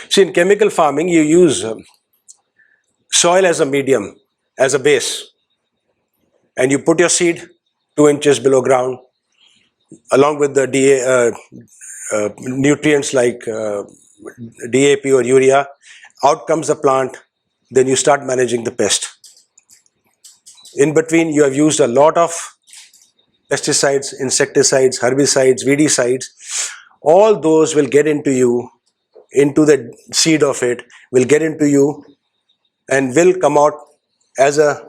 See, in chemical farming, you use soil as a medium, as a base, and you put your seed 2 inches below ground, along with the nutrients like DAP or urea. Out comes the plant, then you start managing the pest. In between, you have used a lot of pesticides, insecticides, herbicides, weedicides. All those will get into you, into the seed of it, will get into you and will come out as a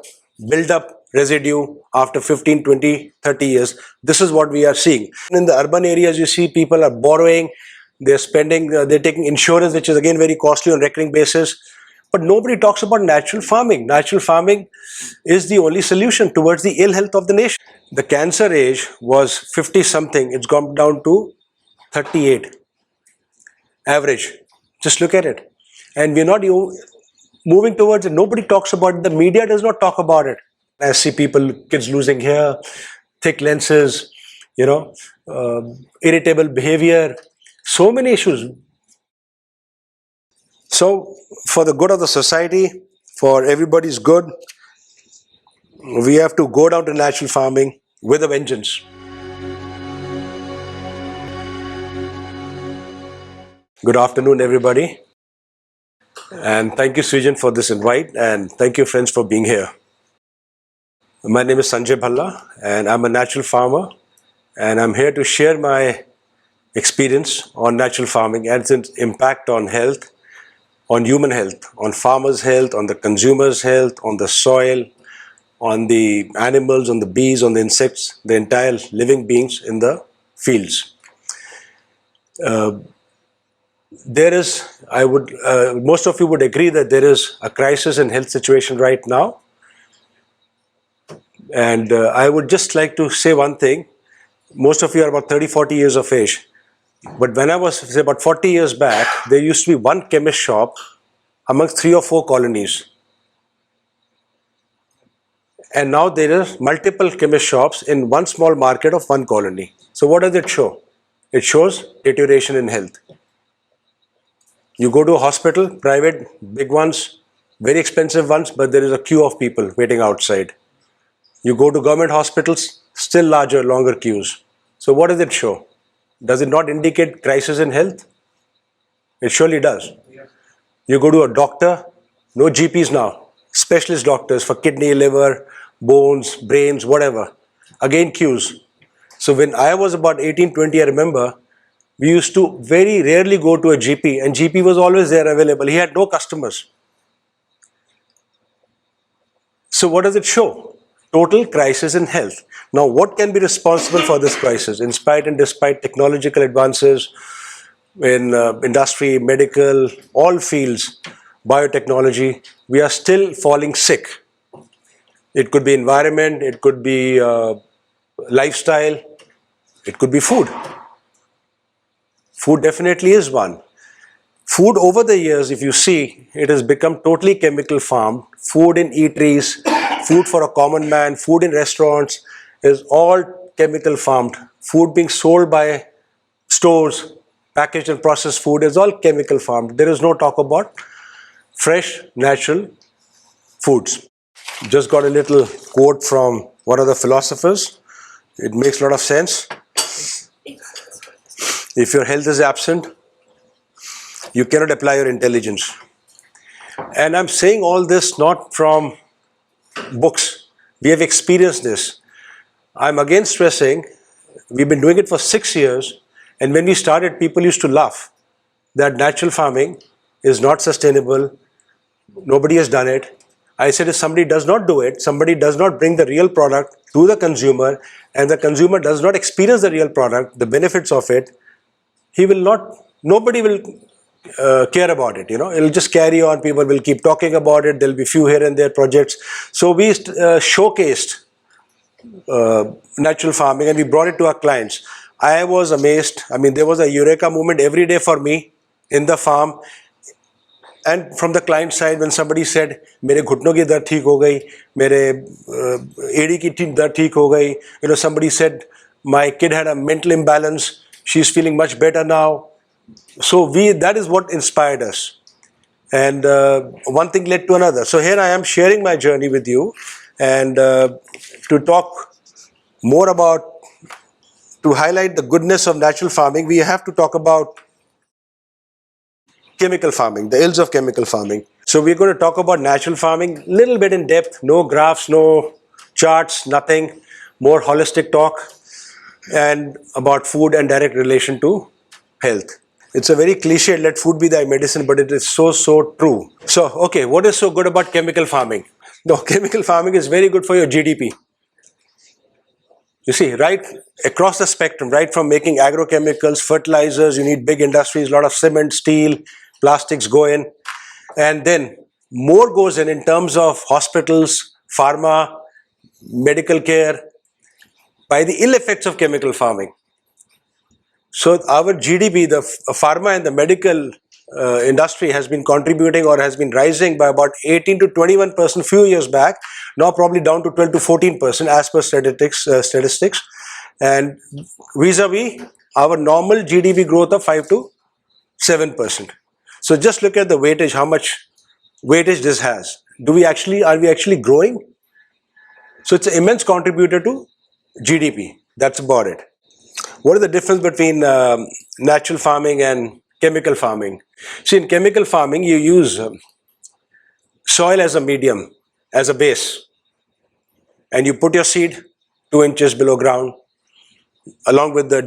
build-up residue after 15, 20, 30 years. This is what we are seeing. In the urban areas, you see people are borrowing, they're spending, they're taking insurance, which is again very costly on a recurring basis. But nobody talks about natural farming. Natural farming is the only solution towards the ill health of the nation. The cancer age was 50 something, it's gone down to 38 average. Just look at it. And we're not moving towards it. Nobody talks about it. The media does not talk about it. I see people, kids losing hair, thick lenses, irritable behavior, so many issues. So for the good of the society, for everybody's good, we have to go down to natural farming with a vengeance. Good afternoon, everybody. And thank you, Srijan, for this invite. And thank you, friends, for being here. My name is Sanjay Bhalla, and I'm a natural farmer. And I'm here to share my experience on natural farming and its impact on health, on human health, on farmers' health, on the consumers' health, on the soil, on the animals, on the bees, on the insects, the entire living beings in the fields. Most of you would agree that there is a crisis in health situation right now. And I would just like to say one thing. Most of you are about 30, 40 years of age. But when I was, say, about 40 years back, there used to be one chemist shop amongst 3 or 4 colonies. And now there are multiple chemist shops in one small market of one colony. So what does it show? It shows deterioration in health. You go to a hospital, private, big ones, very expensive ones, but there is a queue of people waiting outside. You go to government hospitals, still larger, longer queues. So what does it show? Does it not indicate crisis in health? It surely does. You go to a doctor, no GPs now, specialist doctors for kidney, liver, bones, brains, whatever. Again, queues. So when I was about 18, 20, I remember, we used to very rarely go to a GP, and GP was always there available. He had no customers. So what does it show? Total crisis in health. Now, what can be responsible for this crisis? In spite and despite technological advances in industry, medical, all fields, biotechnology, we are still falling sick. It could be environment, it could be lifestyle, it could be food. Food definitely is one. Food over the years, if you see, it has become totally chemical farmed. Food in eateries, food for a common man, food in restaurants is all chemical farmed. Food being sold by stores, packaged and processed food is all chemical farmed. There is no talk about fresh, natural foods. Just got a little quote from one of the philosophers. It makes a lot of sense. If your health is absent, you cannot apply your intelligence. And I'm saying all this not from books. We have experienced this. I'm again stressing, we've been doing it for 6 years, and when we started, people used to laugh that natural farming is not sustainable, nobody has done it. I said if somebody does not do it, somebody does not bring the real product to the consumer, and the consumer does not experience the real product, the benefits of it, nobody will care about it, it'll just carry on, people will keep talking about it, there'll be few here and there projects. So we showcased natural farming and we brought it to our clients. I was amazed. I mean, there was a eureka moment every day for me in the farm. And from the client side, when somebody said, "Mere ghutno ki dard theek ho gayi, mere edi ki dard theek ho gayi," somebody said, "My kid had a mental imbalance. She's feeling much better now." So that is what inspired us. And one thing led to another. So here I am sharing my journey with you, and to talk more about, to highlight the goodness of natural farming, we have to talk about chemical farming, the ills of chemical farming. So we're going to talk about natural farming a little bit in depth, no graphs, no charts, nothing, more holistic talk, and about food and direct relation to health. It's a very cliche, let food be thy medicine, but it is so true. So, okay, what is so good about chemical farming? No, chemical farming is very good for your GDP. You see, right across the spectrum, right from making agrochemicals, fertilizers, you need big industries, a lot of cement, steel, plastics go in. And then more goes in terms of hospitals, pharma, medical care, by the ill effects of chemical farming. So our GDP, the pharma and the medical industry has been contributing or has been rising by about 18 to 21% few years back, now probably down to 12 to 14% as per statistics. And vis-a-vis our normal GDP growth of 5 to 7%. So just look at the weightage, how much weightage this has. Are we actually growing? So it's an immense contributor to GDP. That's about it. What is the difference between natural farming and chemical farming? See, in chemical farming, you use soil as a medium, as a base, and you put your seed 2 inches below ground, along with the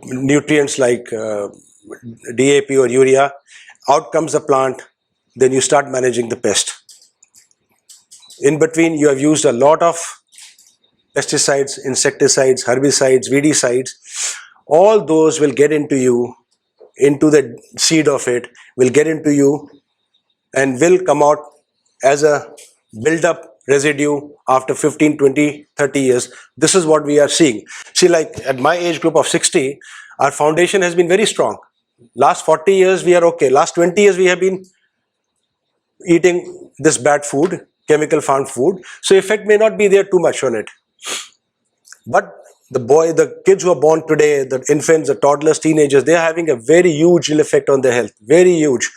nutrients like DAP or urea. Out comes the plant, then you start managing the pest. In between, you have used a lot of pesticides, insecticides, herbicides, weedicides. All those will get into you, into the seed of it, will get into you and will come out as a build-up residue after 15, 20, 30 years. This is what we are seeing. See, like at my age group of 60, our foundation has been very strong. Last 40 years, we are okay. Last 20 years, we have been eating this bad food, chemical farmed food. So effect may not be there too much on it. But the kids who are born today, the infants, the toddlers, teenagers, they are having a very huge ill effect on their health. Very huge.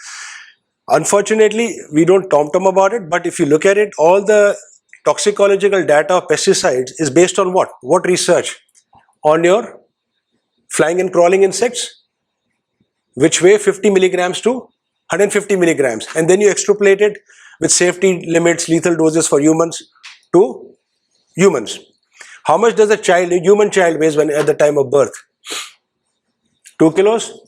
Unfortunately, we don't tom-tom about it, but if you look at it, all the toxicological data of pesticides is based on what? What research? On your flying and crawling insects, which weigh 50 milligrams to 150 milligrams. And then you extrapolate it with safety limits, lethal doses for humans to humans. How much does a human child weighs at the time of birth? 2 kilos?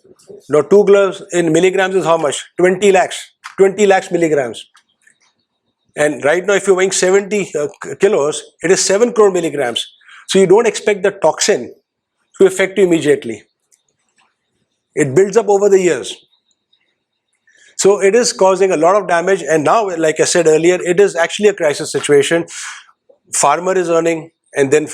No, 2 kilos in milligrams is how much? 20 lakhs. 20 lakhs milligrams. And right now, if you're weighing 70 kilos, it is 7 crore milligrams. So you don't expect the toxin to affect you immediately. It builds up over the years. So it is causing a lot of damage. And now, like I said earlier, it is actually a crisis situation. Farmer is earning, and then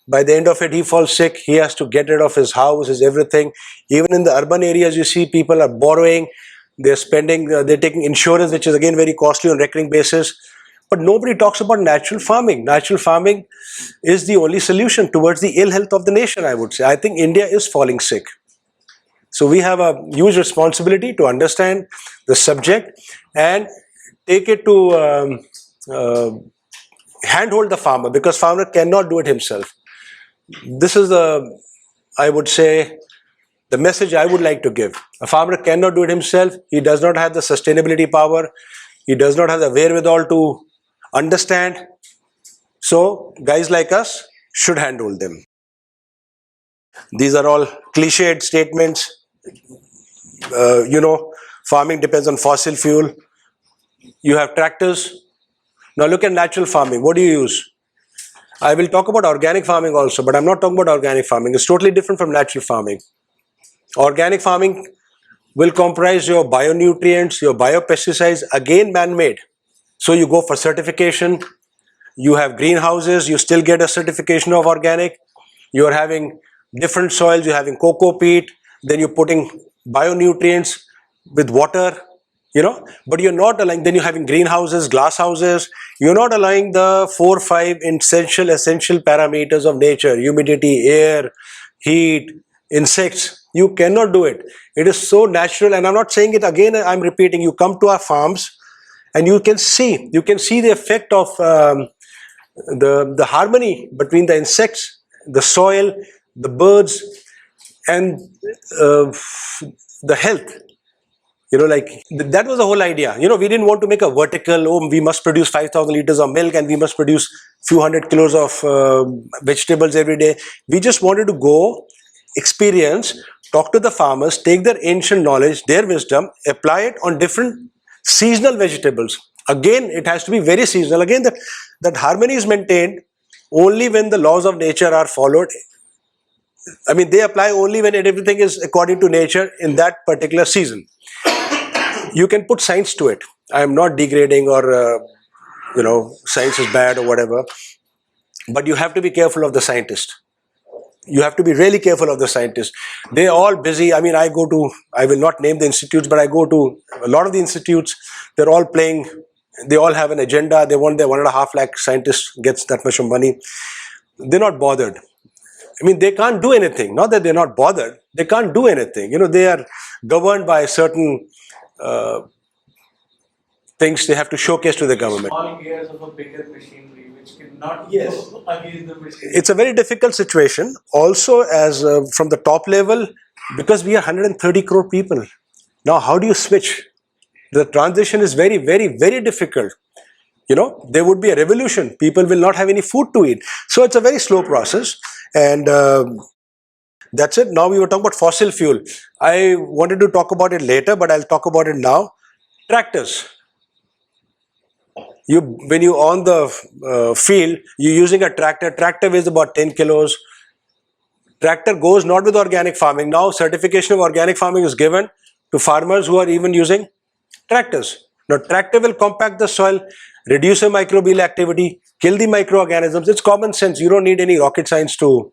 by the end of it, he falls sick. He has to get rid of his house, his everything. Even in the urban areas, you see people are borrowing. They're spending, they're taking insurance, which is again very costly on a recurring basis. But nobody talks about natural farming. Natural farming is the only solution towards the ill health of the nation, I would say. I think India is falling sick. So we have a huge responsibility to understand the subject and take it to handhold the farmer, because farmer cannot do it himself. This is I would say, the message I would like to give. A farmer cannot do it himself. He does not have the sustainability power. He does not have the wherewithal to understand. So guys like us should handhold them. These are all cliched statements. Farming depends on fossil fuel. You have tractors. Now look at natural farming. What do you use? I will talk about organic farming also, but I'm not talking about organic farming. It's totally different from natural farming. Organic farming will comprise your bionutrients, your biopesticides, again man-made. So you go for certification. You have greenhouses, you still get a certification of organic. You're having different soils, you're having cocoa peat, then you're putting bionutrients with water, but you're not allowing, then you're having greenhouses, glass houses. You're not allowing the 4 or 5 essential parameters of nature: humidity, air, heat, insects. You cannot do it. It is so natural, and I'm not saying it again, I'm repeating. You come to our farms and you can see the effect of the harmony between the insects, the soil, the birds, and the health. Like that was the whole idea. We didn't want to make a vertical, oh, we must produce 5,000 liters of milk and we must produce few hundred kilos of vegetables every day. We just wanted to go, experience, talk to the farmers, take their ancient knowledge, their wisdom, apply it on different seasonal vegetables. Again, it has to be very seasonal. Again, that harmony is maintained only when the laws of nature are followed. I mean, they apply only when everything is according to nature in that particular season. You can put science to it. I am not degrading or, science is bad or whatever. But you have to be careful of the scientist. You have to be really careful of the scientists. They're all busy. I mean, I will not name the institutes, but I go to a lot of the institutes. They're all playing. They all have an agenda. They want their 1.5 lakh scientists gets that much of money. They're not bothered. I mean, they can't do anything. Not that they're not bothered. They can't do anything. They are governed by certain things they have to showcase to the government. Small gears of a bigger machinery which cannot go against the machinery. It's a very difficult situation. Also, as from the top level, because we are 130 crore people. Now, how do you switch? The transition is very, very, very difficult. There would be a revolution. People will not have any food to eat. So it's a very slow process. And that's it. Now we were talking about fossil fuel. I wanted to talk about it later, but I'll talk about it now. Tractors. When you're on the field, you're using a tractor. Tractor weighs about 10 kilos. Tractor goes not with organic farming. Now certification of organic farming is given to farmers who are even using tractors. Now tractor will compact the soil, reduce the microbial activity, kill the microorganisms. It's common sense. You don't need any rocket science to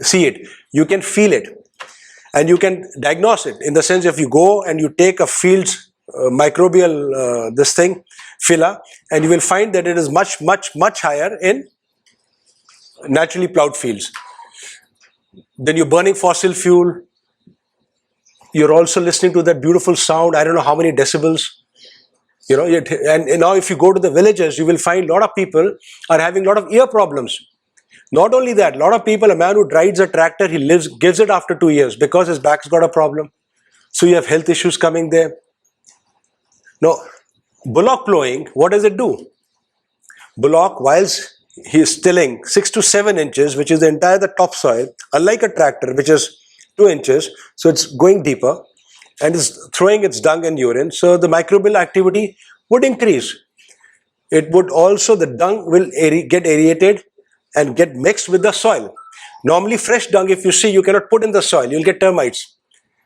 see it. You can feel it and you can diagnose it, in the sense if you go and you take a field's microbial phyla, and you will find that it is much, much, much higher in naturally plowed fields. Then you're burning fossil fuel. You're also listening to that beautiful sound. I don't know how many decibels. And now if you go to the villages, you will find a lot of people are having a lot of ear problems. Not only that, a lot of people, a man who rides a tractor, gives it after 2 years because his back's got a problem. So you have health issues coming there. Now, bullock plowing, what does it do? Bullock, whilst he is tilling 6 to 7 inches, which is the entire topsoil, unlike a tractor, which is 2 inches, so it's going deeper and is throwing its dung and urine. So the microbial activity would increase. It would also, the dung will get aerated and get mixed with the soil. Normally fresh dung, if you see, you cannot put in the soil, you'll get termites.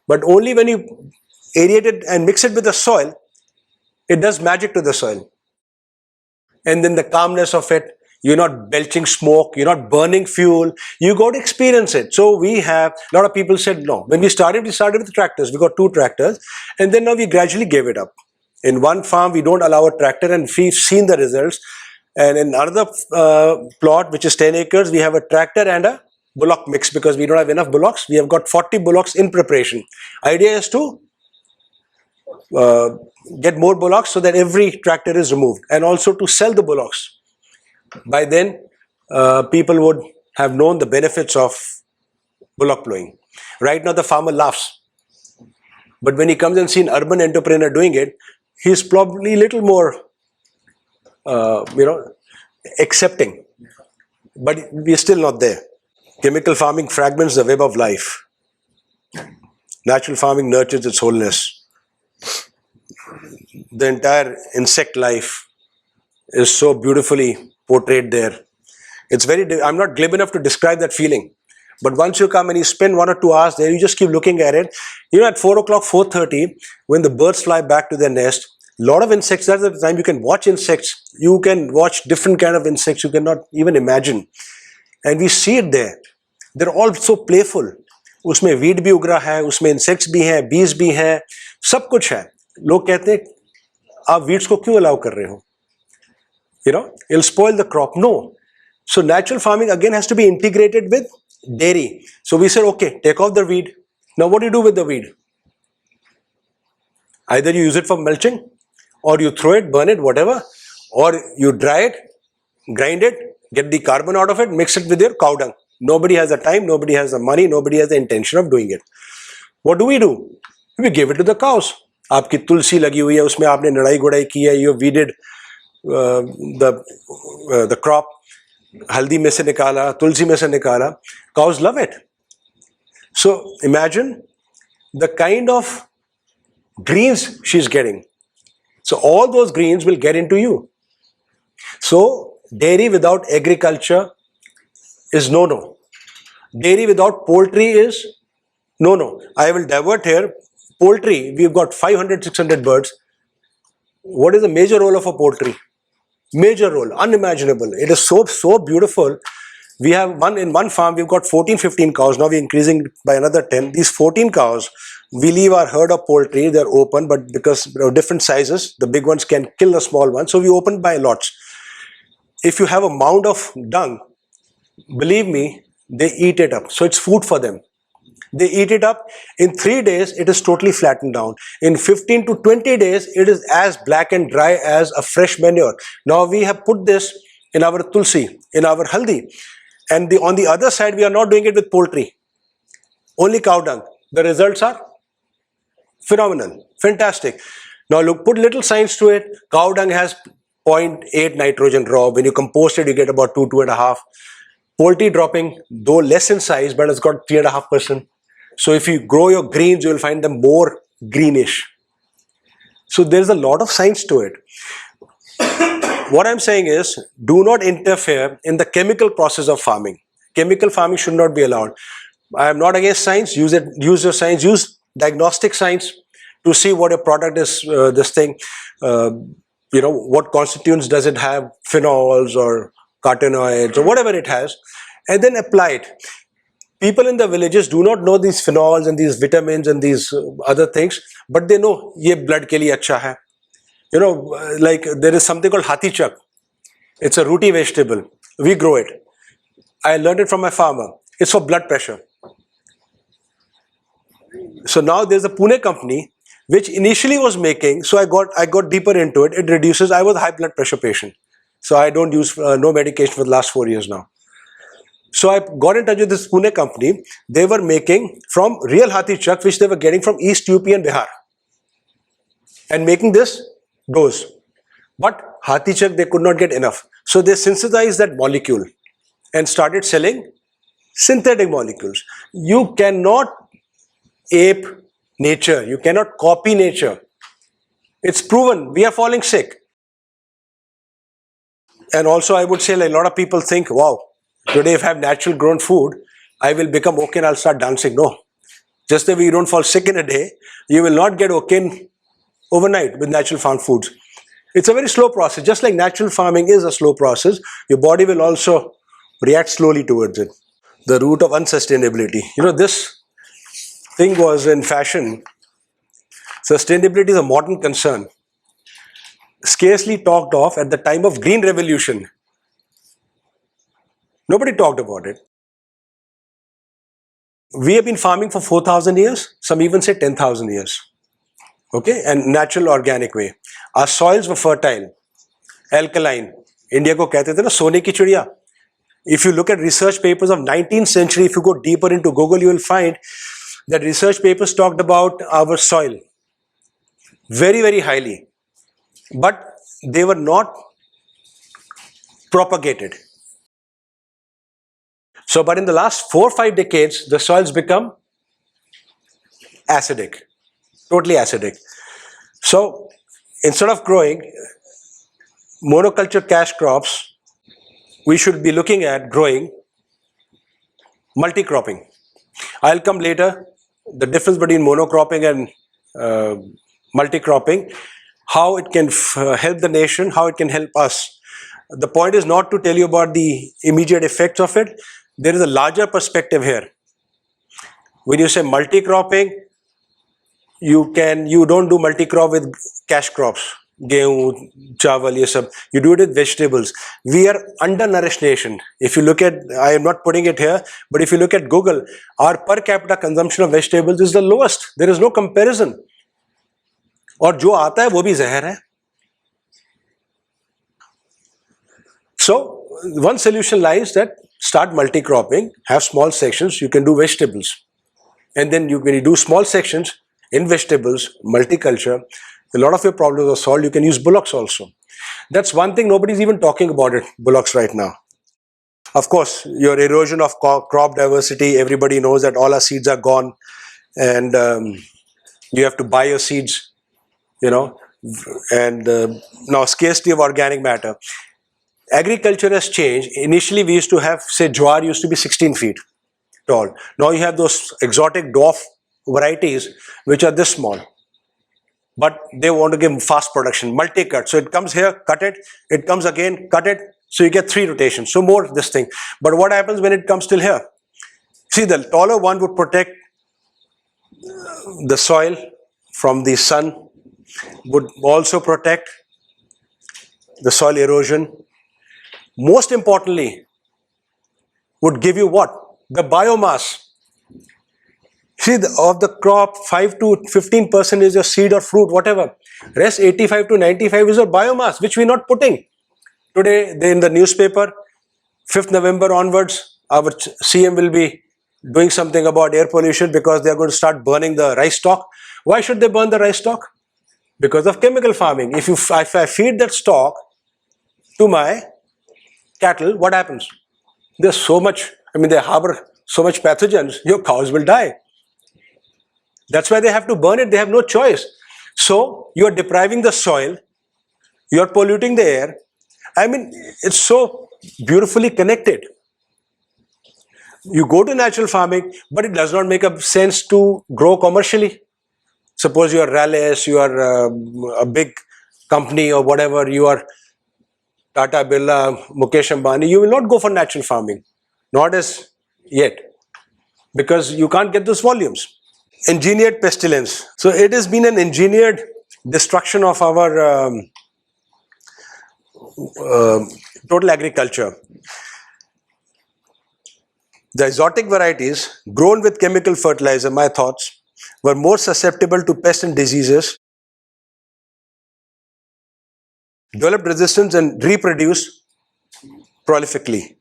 But only when you aerate it and mix it with the soil, it does magic to the soil. And then the calmness of it, you're not belching smoke, you're not burning fuel, you got to experience it. So we have, a lot of people said no. When we started with tractors, we got 2 tractors, and then now we gradually gave it up. In one farm, we don't allow a tractor, and we've seen the results. And in another plot, which is 10 acres, we have a tractor and a bullock mix, because we don't have enough bullocks. We have got 40 bullocks in preparation. Idea is to get more bullocks so that every tractor is removed, and also to sell the bullocks. By then, people would have known the benefits of bullock plowing. Right now, the farmer laughs. But when he comes and sees an urban entrepreneur doing it, he's probably a little more, accepting. But we're still not there. Chemical farming fragments the web of life. Natural farming nurtures its wholeness. The entire insect life is so beautifully portrayed there. It's I'm not glib enough to describe that feeling. But once you come and you spend 1 or 2 hours there, you just keep looking at it. At 4 o'clock, 4:30, when the birds fly back to their nest, a lot of insects, that's the time you can watch insects. You can watch different kind of insects you cannot even imagine. And we see it there. They're all so playful. उसमें weed भी उग रहा है, उसमें insects भी हैं, bees भी हैं, सब कुछ है. लोग कहते हैं, आप weeds को क्यों allow कर रहे हो? It'll spoil the crop. No. So natural farming again has to be integrated with dairy. So we said, okay, take off the weed, Now what do you do with the weed? Either you use it for mulching, or you throw it, burn it, whatever, or you dry it, grind it, get the carbon out of it, mix it with your cow dung. Nobody has the time, nobody has the money, nobody has the intention of doing it. What do? We give it to the cows. आपकी तुलसी लगी हुई है, उसमें आपने नड़ाई गुड़ाई की है, you weeded the crop, हल्दी में से निकाला, तुलसी में से निकाला. Cows love it. So imagine the kind of greens she's getting. So all those greens will get into you. So dairy without agriculture is no. Dairy without poultry is no. I will divert here. Poultry, we've got 500, 600 birds. What is the major role of a poultry? Major role, unimaginable. It is so beautiful. We have in one farm, we've got 14, 15 cows. Now we're increasing by another 10. These 14 cows, we leave our herd of poultry. They're open, but because of different sizes, the big ones can kill the small ones. So we open by lots. If you have a mound of dung, believe me, they eat it up. So it's food for them. They eat it up. In 3 days, it is totally flattened down. In 15 to 20 days, it is as black and dry as a fresh manure. Now we have put this in our tulsi, in our haldi. And on the other side, we are not doing it with poultry. Only cow dung. The results are phenomenal. Fantastic. Now look, put little science to it. Cow dung has 0.8 nitrogen raw. When you compost it, you get about 2.5. Poultry dropping, though less in size, but it's got 3.5%. So if you grow your greens, you will find them more greenish. So there's a lot of science to it. What I'm saying is, do not interfere in the chemical process of farming. Chemical farming should not be allowed. I am not against science. Use it. Use your science. Use diagnostic science to see what your product is. What constituents does it have? Phenols or carotenoids or whatever it has, and then apply it. People in the villages do not know these phenols and these vitamins and these other things, but they know ye blood ke liye acha hai. Like there is something called hathi chak. It's a rooty vegetable. We grow it. I learned it from my farmer. It's for blood pressure. So now there's a Pune company which initially was making. So I got deeper into it. It reduces. I was a high blood pressure patient, so I don't use no medication for the last 4 years now. So I got in touch with this Pune company. They were making from real hathi chak, which they were getting from East UP and Bihar, and making this dose. But hathi chak, they could not get enough. So they synthesized that molecule and started selling synthetic molecules. You cannot ape nature. You cannot copy nature. It's proven. We are falling sick. And also I would say, like, a lot of people think, wow, today if I have natural grown food, I will become okay and I'll start dancing. No. Just the way you don't fall sick in a day, you will not get okay overnight with natural farm foods. It's a very slow process. Just like natural farming is a slow process, your body will also react slowly towards it. The root of unsustainability. This thing was in fashion. Sustainability is a modern concern, scarcely talked of at the time of Green Revolution. Nobody talked about it. We have been farming for 4,000 years, some even say 10,000 years. Okay, and natural organic way. Our soils were fertile, alkaline. India ko kehte the na sone ki chidiya. If you look at research papers of 19th century, if you go deeper into Google, you will find that research papers talked about our soil very, very highly. But they were not propagated. So, but in the last 4 or 5 decades, the soils become acidic, totally acidic. So, instead of growing monoculture cash crops, we should be looking at growing multi-cropping. I'll come later, the difference between monocropping and multi-cropping, how it can help the nation, how it can help us. The point is not to tell you about the immediate effects of it. There is a larger perspective here. When you say multi-cropping, you don't do multi-crop with cash crops. गेहूं, चावल, ये सब. You do it with vegetables. We are undernourished nation. If you look at, I am not putting it here, but if you look at Google, our per capita consumption of vegetables is the lowest. There is no comparison. और जो आता है वो भी जहर है. So one solution lies that start multi-cropping, have small sections. You can do vegetables, and then when you do small sections in vegetables, multiculture, a lot of your problems are solved. You can use bullocks also. That's one thing nobody's even talking about it, bullocks right now. Of course, your erosion of crop diversity, everybody knows that all our seeds are gone, and you have to buy your seeds, you know, and now scarcity of organic matter. Agriculture has changed. Initially, we used to have, say, jowar used to be 16 feet tall. Now you have those exotic dwarf varieties which are this small. But they want to give fast production, multi-cut. So it comes here, cut it comes again, cut it. So you get 3 rotations. So more this thing. But what happens when it comes till here? See, the taller one would protect the soil from the sun, would also protect the soil erosion. Most importantly, would give you what? The biomass. See, of the crop, 5 to 15% is your seed or fruit, whatever. Rest 85 to 95 is your biomass, which we're not putting. Today, in the newspaper, 5th November onwards, our CM will be doing something about air pollution because they are going to start burning the rice stock. Why should they burn the rice stock? Because of chemical farming. If I feed that stock to my cattle, what happens? There's so much, they harbor so much pathogens, your cows will die. That's why they have to burn it. They have no choice. So you're depriving the soil, you're polluting the air. It's so beautifully connected. You go to natural farming, but it does not make sense to grow commercially. Suppose you are Rallis, you are a big company or whatever, you are Tata Birla, Mukesh Ambani, you will not go for natural farming. Not as yet. Because you can't get those volumes. Engineered pestilence. So it has been an engineered destruction of our total agriculture. The exotic varieties grown with chemical fertilizer, my thoughts, were more susceptible to pests and diseases, developed resistance and reproduced prolifically.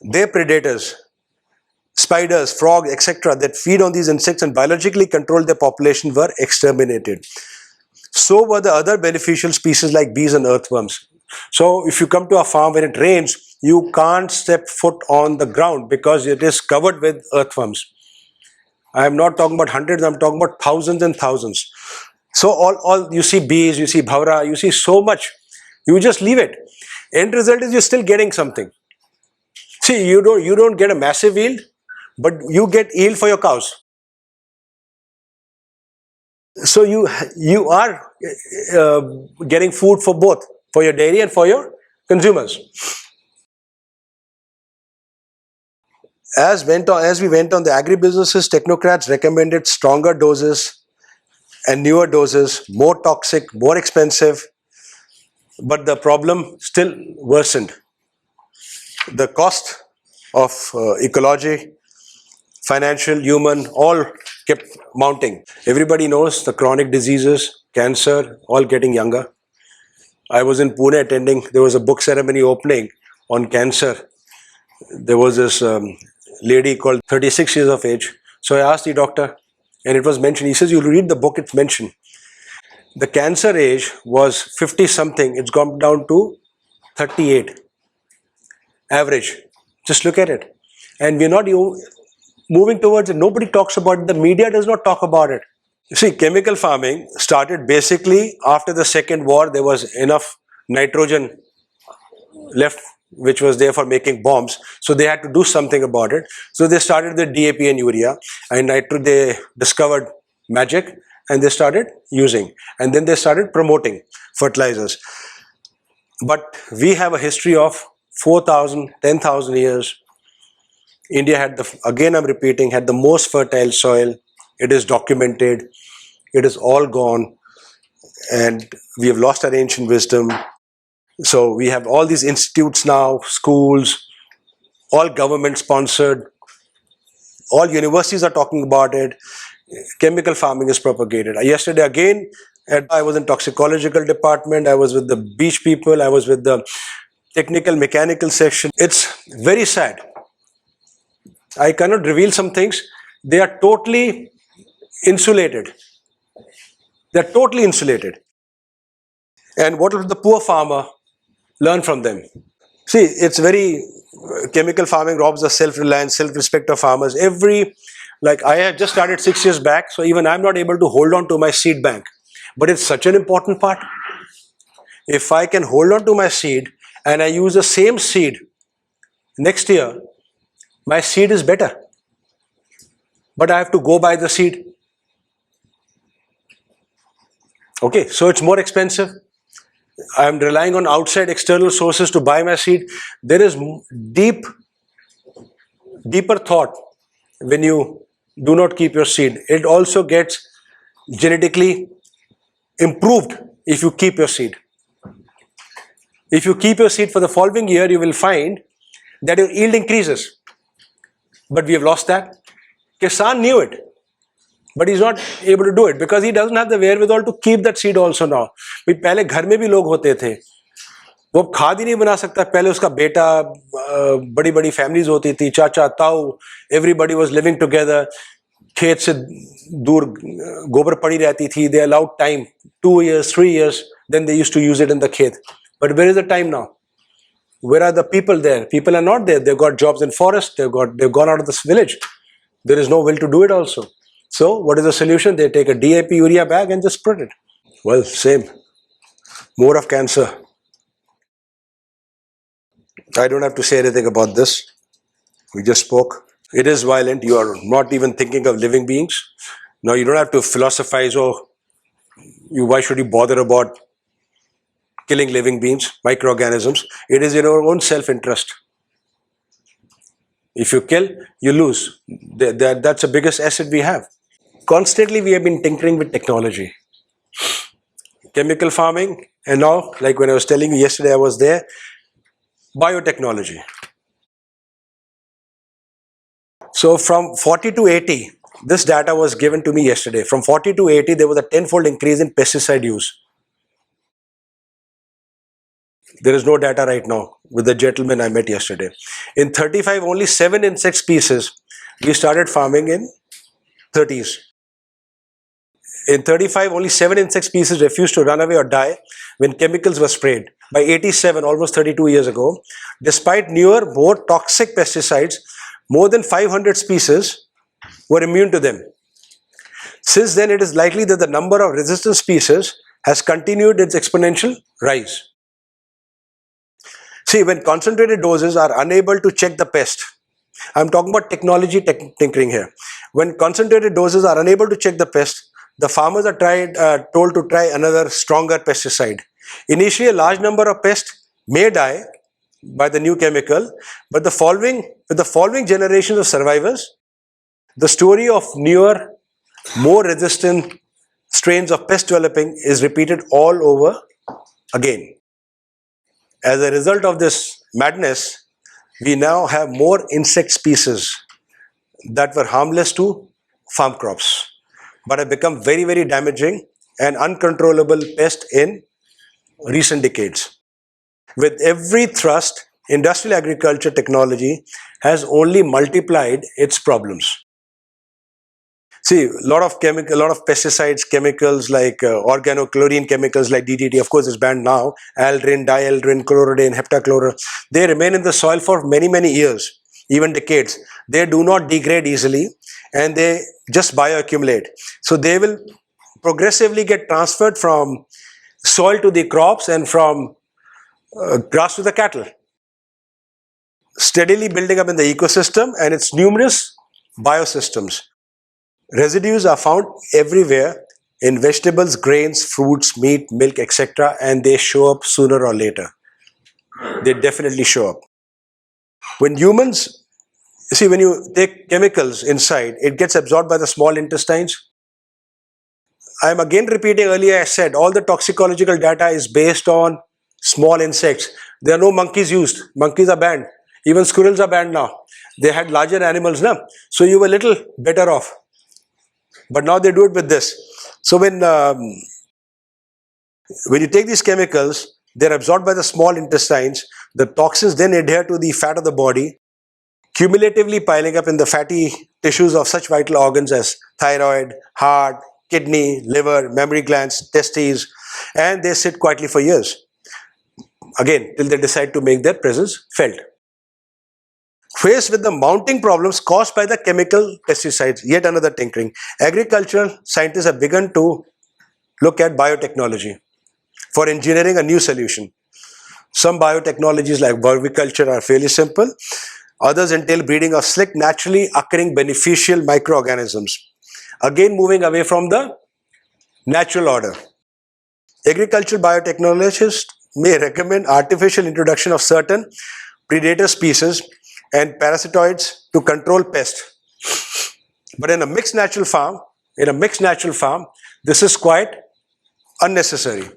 Their predators, spiders, frogs, etc., that feed on these insects and biologically control their population were exterminated. So were the other beneficial species like bees and earthworms. So if you come to a farm when it rains, you can't step foot on the ground because it is covered with earthworms. I am not talking about hundreds, I'm talking about thousands and thousands. So all you see bees, you see bhavra, you see so much. You just leave it. End result is you're still getting something. See, you don't get a massive yield, but you get yield for your cows. So you are getting food for both, for your dairy and for your consumers. As we went on, the agribusinesses, technocrats recommended stronger doses and newer doses, more toxic, more expensive, but the problem still worsened. The cost of ecology, financial, human, all kept mounting. Everybody knows the chronic diseases, cancer, all getting younger. I was in Pune attending, there was a book ceremony opening on cancer. There was this lady called 36 years of age. So I asked the doctor, and it was mentioned, he says, you'll read the book, it's mentioned. The cancer age was 50 something, it's gone down to 38. Average. Just look at it. And we're not moving towards it. Nobody talks about it. The media does not talk about it. You see, chemical farming started basically after the Second War. There was enough nitrogen left, which was there for making bombs. So they had to do something about it. So they started the DAP and urea. And they discovered magic and they started using. And then they started promoting fertilizers. But we have a history of 4,000, 10,000 years. India had again I'm repeating, had the most fertile soil. It is documented. It is all gone. and we have lost our ancient wisdom. So we have all these institutes now, schools, all government sponsored, all universities are talking about it. Chemical farming is propagated. Yesterday again, I was in toxicological department, I was with the beach people, I was with the technical mechanical section. It's very sad. I cannot reveal some things. They are totally insulated. They're totally insulated. And what will the poor farmer learn from them? See, it's very, chemical farming robs the self-reliance, self-respect of farmers. Like I had just started 6 years back, so even I'm not able to hold on to my seed bank. But it's such an important part. If I can hold on to my seed and I use the same seed next year, my seed is better. But I have to go buy the seed. Okay, so it's more expensive. I'm relying on outside external sources to buy my seed. There is deeper thought when you do not keep your seed. It also gets genetically improved if you keep your seed. If you keep your seed for the following year, you will find that your yield increases. But we have lost that. Kisan knew it, but he's not able to do it because he doesn't have the wherewithal to keep that seed also now. पहले घर में भी लोग होते थे, वो खाद ही नहीं बना सकता. पहले उसका बेटा, बड़ी बड़ी फैमिलीज होती थी, चाचा ताऊ, everybody was living together. खेत से दूर गोबर पड़ी रहती थी. They allowed time, 2 years, 3 years, then they used to use it in the खेत. But where is the time now? Where are the people there? People are not there. They've got jobs in forest. They've gone out of this village. There is no will to do it also. So what is the solution? They take a DAP urea bag and just spread it. Well, same. More of cancer. I don't have to say anything about this. We just spoke. It is violent. You are not even thinking of living beings. Now you don't have to philosophize, why should you bother about killing living beings, microorganisms? It is in our own self-interest. If you kill, you lose. That's the biggest asset we have. Constantly we have been tinkering with technology. Chemical farming, and now, like when I was telling you yesterday I was there, biotechnology. So from 40 to 80, this data was given to me yesterday. From 40 to 80, there was a 10-fold increase in pesticide use. There is no data right now with the gentleman I met yesterday. In 35, only 7 insect species we started farming in 30s. In 35, only 7 insect species refused to run away or die when chemicals were sprayed. By 87, almost 32 years ago, despite newer, more toxic pesticides, more than 500 species were immune to them. Since then, it is likely that the number of resistant species has continued its exponential rise. See, when concentrated doses are unable to check the pest, I'm talking about technology tinkering here. When concentrated doses are unable to check the pest, the farmers are told to try another stronger pesticide. Initially, a large number of pests may die by the new chemical, but with the following generations of survivors, the story of newer, more resistant strains of pest developing is repeated all over again. As a result of this madness, we now have more insect species that were harmless to farm crops, but have become very, very damaging and uncontrollable pest in recent decades. With every thrust, industrial agriculture technology has only multiplied its problems. See, a lot of pesticides, chemicals like organochlorine chemicals like DDT, of course, is banned now. Aldrin, dieldrin, chlorodane, heptachloride. They remain in the soil for many, many years, even decades. They do not degrade easily and they just bioaccumulate. So they will progressively get transferred from soil to the crops and from grass to the cattle, steadily building up in the ecosystem and its numerous biosystems. Residues are found everywhere in vegetables, grains, fruits, meat, milk, etc. and they show up sooner or later. They definitely show up. When humans, see, when you take chemicals inside, it gets absorbed by the small intestines. I'm again repeating earlier I said all the toxicological data is based on small insects. There are no monkeys used. Monkeys are banned. Even squirrels are banned now. They had larger animals now. So you were a little better off. But now they do it with this. So when you take these chemicals, they're absorbed by the small intestines. The toxins then adhere to the fat of the body, cumulatively piling up in the fatty tissues of such vital organs as thyroid, heart, kidney, liver, mammary glands, testes, and they sit quietly for years. Again, till they decide to make their presence felt. Faced with the mounting problems caused by the chemical pesticides, yet another tinkering, agricultural scientists have begun to look at biotechnology for engineering a new solution. Some biotechnologies like vermiculture are fairly simple. Others entail breeding of slick, naturally occurring beneficial microorganisms. Again, moving away from the natural order. Agricultural biotechnologists may recommend artificial introduction of certain predator species and parasitoids to control pests. But in a mixed natural farm, this is quite unnecessary.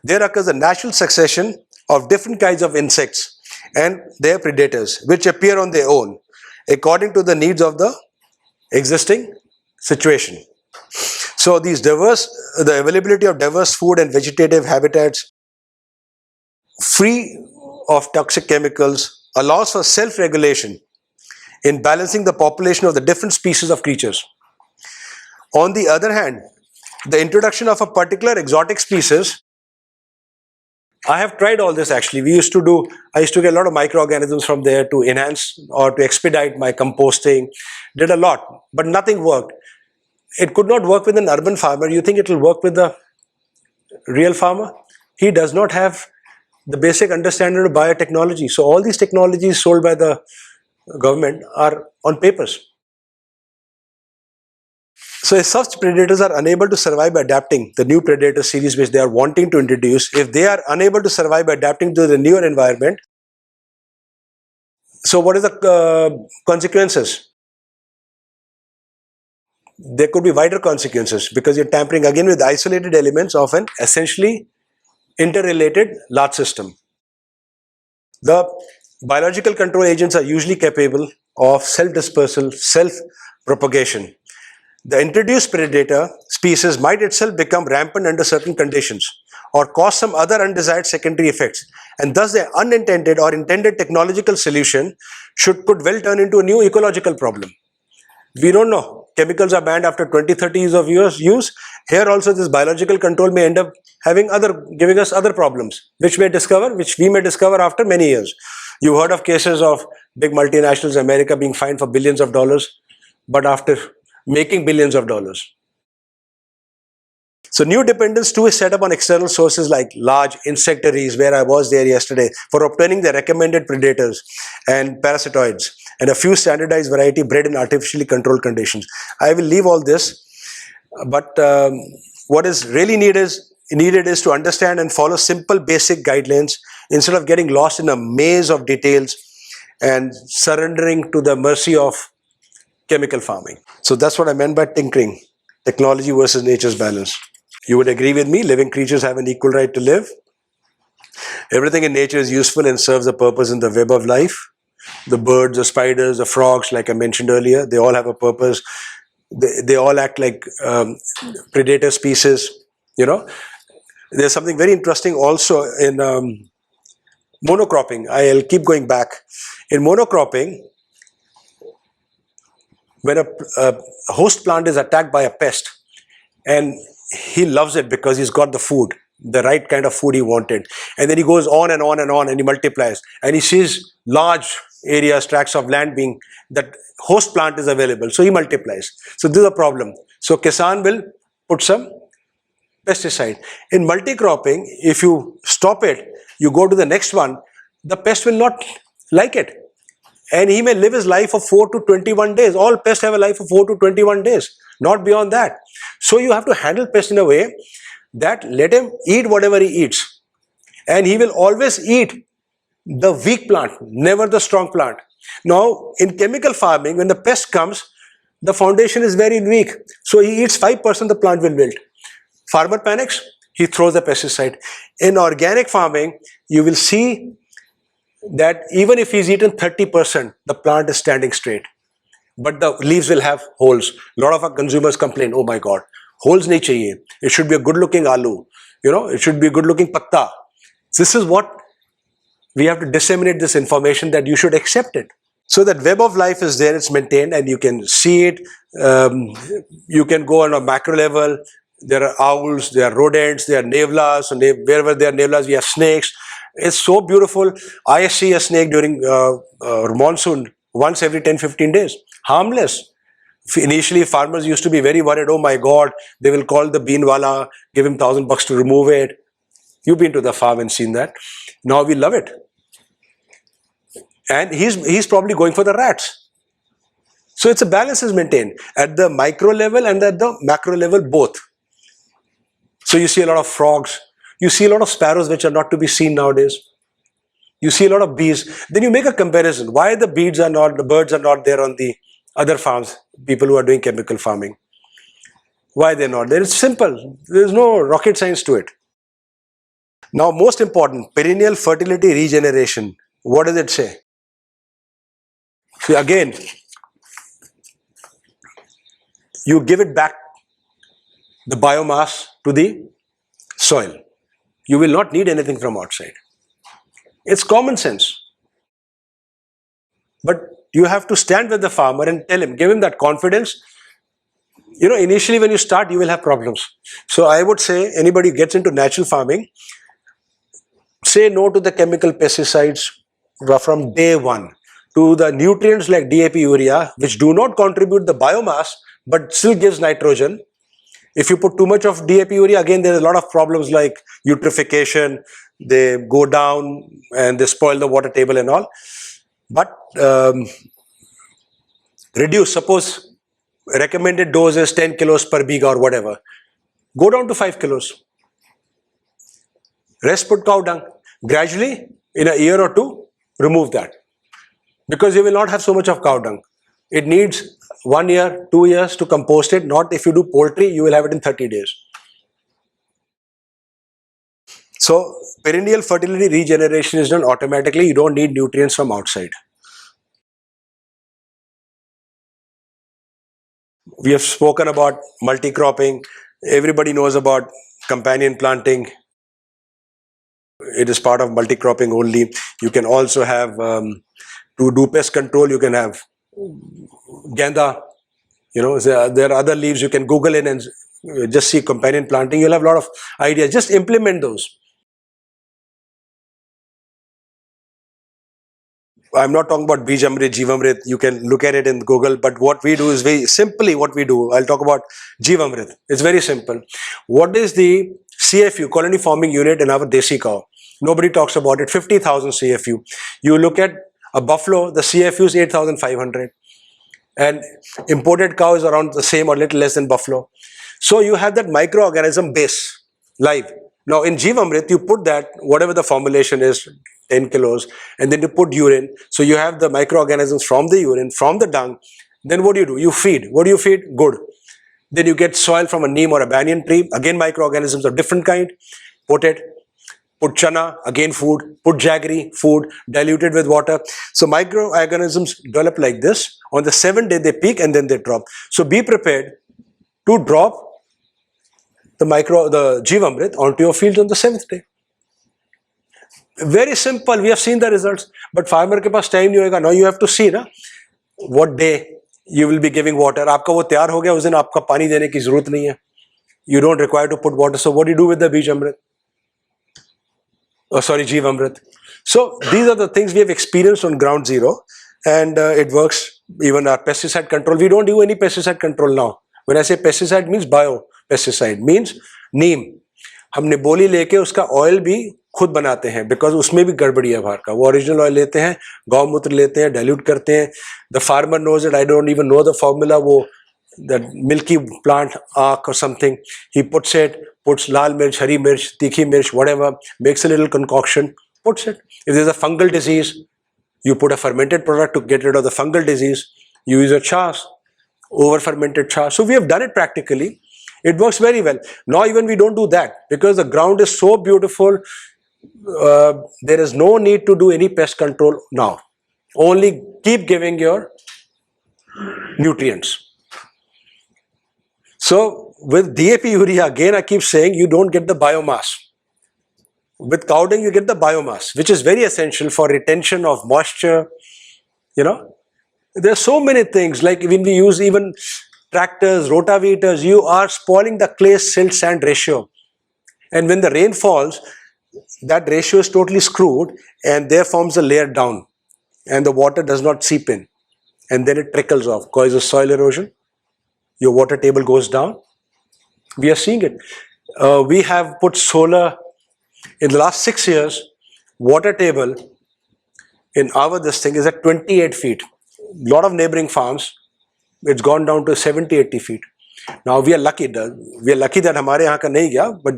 There occurs a natural succession of different kinds of insects and their predators, which appear on their own according to the needs of the existing situation. So the availability of diverse food and vegetative habitats free of toxic chemicals allows for self-regulation in balancing the population of the different species of creatures. On the other hand, the introduction of a particular exotic species, I have tried all this actually. I used to get a lot of microorganisms from there to enhance or to expedite my composting, did a lot, but nothing worked. It could not work with an urban farmer. You think it will work with the real farmer? He does not have the basic understanding of biotechnology. So all these technologies sold by the government are on papers. So if such predators are unable to survive by adapting the new predator series which they are wanting to introduce, if they are unable to survive by adapting to the newer environment, so what is the consequences? There could be wider consequences because you're tampering again with isolated elements of an essentially interrelated large system. The biological control agents are usually capable of self-dispersal, self-propagation. The introduced predator species might itself become rampant under certain conditions or cause some other undesired secondary effects, and thus the unintended or intended technological solution could well turn into a new ecological problem. We don't know. Chemicals are banned after 20-30 years of use. Here also this biological control may end up giving us other problems, which we may discover after many years. You heard of cases of big multinationals, America being fined for billions of dollars, but after making billions of dollars. So new dependence too is set up on external sources like large insectaries, where I was there yesterday, for obtaining the recommended predators and parasitoids, and a few standardized variety bred in artificially controlled conditions. I will leave all this, but what is really needed is to understand and follow simple basic guidelines instead of getting lost in a maze of details and surrendering to the mercy of chemical farming. So that's what I meant by tinkering, technology versus nature's balance. You would agree with me, living creatures have an equal right to live. Everything in nature is useful and serves a purpose in the web of life. The birds, the spiders, the frogs, like I mentioned earlier, they all have a purpose. They all act like predator species, you know. There's something very interesting also in monocropping. I'll keep going back. In monocropping, when a host plant is attacked by a pest, and he loves it because he's got the food, the right kind of food he wanted, and then he goes on and on and on and he multiplies, and he sees large areas, tracts of land being, that host plant is available, so he multiplies. So this is a problem. So Kisan will put some pesticide. In multi-cropping, if you stop it, you go to the next one, the pest will not like it. And he may live his life of 4 to 21 days. All pests have a life of 4 to 21 days, not beyond that. So you have to handle pests in a way that let him eat whatever he eats. And he will always eat the weak plant, never the strong plant. Now, in chemical farming, when the pest comes, the foundation is very weak. So he eats 5%, the plant will wilt. Farmer panics, he throws the pesticide. In organic farming, you will see that even if he's eaten 30%, the plant is standing straight. But the leaves will have holes. A lot of our consumers complain, oh my God, holes nahi chahiye. It should be a good looking aloo. It should be a good looking patta. This is what we have to disseminate, this information, that you should accept it. So that web of life is there, it's maintained, and you can see it. You can go on a macro level. There are owls, there are rodents, there are nevlas, and wherever there are nevlas, we have snakes. It's so beautiful. I see a snake during monsoon once every 10-15 days. Harmless. Initially, farmers used to be very worried, oh my God, they will call the beanwala, give him $1,000 to remove it. You've been to the farm and seen that. Now we love it. And he's probably going for the rats. So it's a balance is maintained at the micro level and at the macro level both. So you see a lot of frogs, you see a lot of sparrows which are not to be seen nowadays. You see a lot of bees. Then you make a comparison. Why the birds are not there on the other farms, people who are doing chemical farming? Why they're not there? It's simple. There's no rocket science to it. Now, most important, perennial fertility regeneration. What does it say? So again, you give it back, the biomass, to the soil. You will not need anything from outside. It's common sense. But you have to stand with the farmer and tell him, give him that confidence. Initially when you start, you will have problems. So I would say, anybody who gets into natural farming, say no to the chemical pesticides from day one, to the nutrients like DAP, urea, which do not contribute the biomass, but still gives nitrogen. If you put too much of DAP, urea, again, there is a lot of problems like eutrophication. They go down and they spoil the water table and all. But reduce, suppose recommended dose is 10 kilos per biga or whatever. Go down to 5 kilos. Rest put cow dung. Gradually, in a year or two, remove that. Because you will not have so much of cow dung. It needs 1 year, 2 years to compost it. Not if you do poultry, you will have it in 30 days. So, perennial fertility regeneration is done automatically. You don't need nutrients from outside. We have spoken about multi-cropping. Everybody knows about companion planting. It is part of multi-cropping only. You can also have, to do pest control, you can have Genda. There are other leaves. You can Google it and just see companion planting. You'll have a lot of ideas. Just implement those. I'm not talking about Bijamrit, Jivamrit. You can look at it in Google. But what we do is very simply what we do. I'll talk about Jivamrit. It's very simple. What is the CFU, colony forming unit, in our desi cow? Nobody talks about it. 50,000 CFU. You look at a buffalo, the CFU is 8,500. And imported cow is around the same or little less than buffalo. So you have that microorganism base live. Now in Jivamrit, you put that, whatever the formulation is, 10 kilos, and then you put urine. So you have the microorganisms from the urine, from the dung. Then what do? You feed. What do you feed? Good. Then you get soil from a neem or a banyan tree. Again, microorganisms of different kind. Put it. Put chana, again food. Put jaggery, food, diluted with water. So microorganisms develop like this. On the 7th day, they peak and then they drop. So be prepared to drop the Jivamrit onto your fields on the 7th day. Very simple. We have seen the results. But farmer के पास time नहीं होगा. Now you have to see ना what day you will be giving water. आपका वो तैयार हो गया, उस दिन आपका पानी देने की जरूरत नहीं है. You don't require to put water. So what do you do with the Bijamrit? Jivamrit. So these are the things we have experienced on ground zero, and it works. Even our pesticide control, we don't do any pesticide control now. When I say pesticide, means bio pesticide, means neem. हम निबोली लेके उसका oil भी खुद बनाते हैं, because उसमें भी गड़बड़ी है बाहर का. वो ओरिजिनल ऑयल लेते हैं, गौमूत्र लेते हैं, डाइल्यूट करते हैं. The farmer knows it. I don't even know the formula. वो द मिल्की प्लांट आक और something, he puts it, puts lal mirch, hari mirch, tikhi mirch, whatever, makes a little concoction, puts it. If there's a fungal disease, you put a fermented product to get rid of the fungal disease. You use a chaas, over fermented char. So we have done it practically. It works very well. Now even we don't do that because the ground is so beautiful. There is no need to do any pest control now. Only keep giving your nutrients. So with DAP urea, again I keep saying you don't get the biomass. With cow dung you get the biomass, which is very essential for retention of moisture. You know, there are so many things, like when we use even tractors, rotavators, you are spoiling the clay silt sand ratio. And when the rain falls, that ratio is totally screwed and there forms a layer down and the water does not seep in. And then it trickles off, causes soil erosion. Your water table goes down. We are seeing it. We have put solar in the last 6 years. Water table in this thing is at 28 feet. A lot of neighboring farms, it's gone down to 70, 80 feet. Now we are lucky. We are lucky that हमारे यहाँ का नहीं गया, but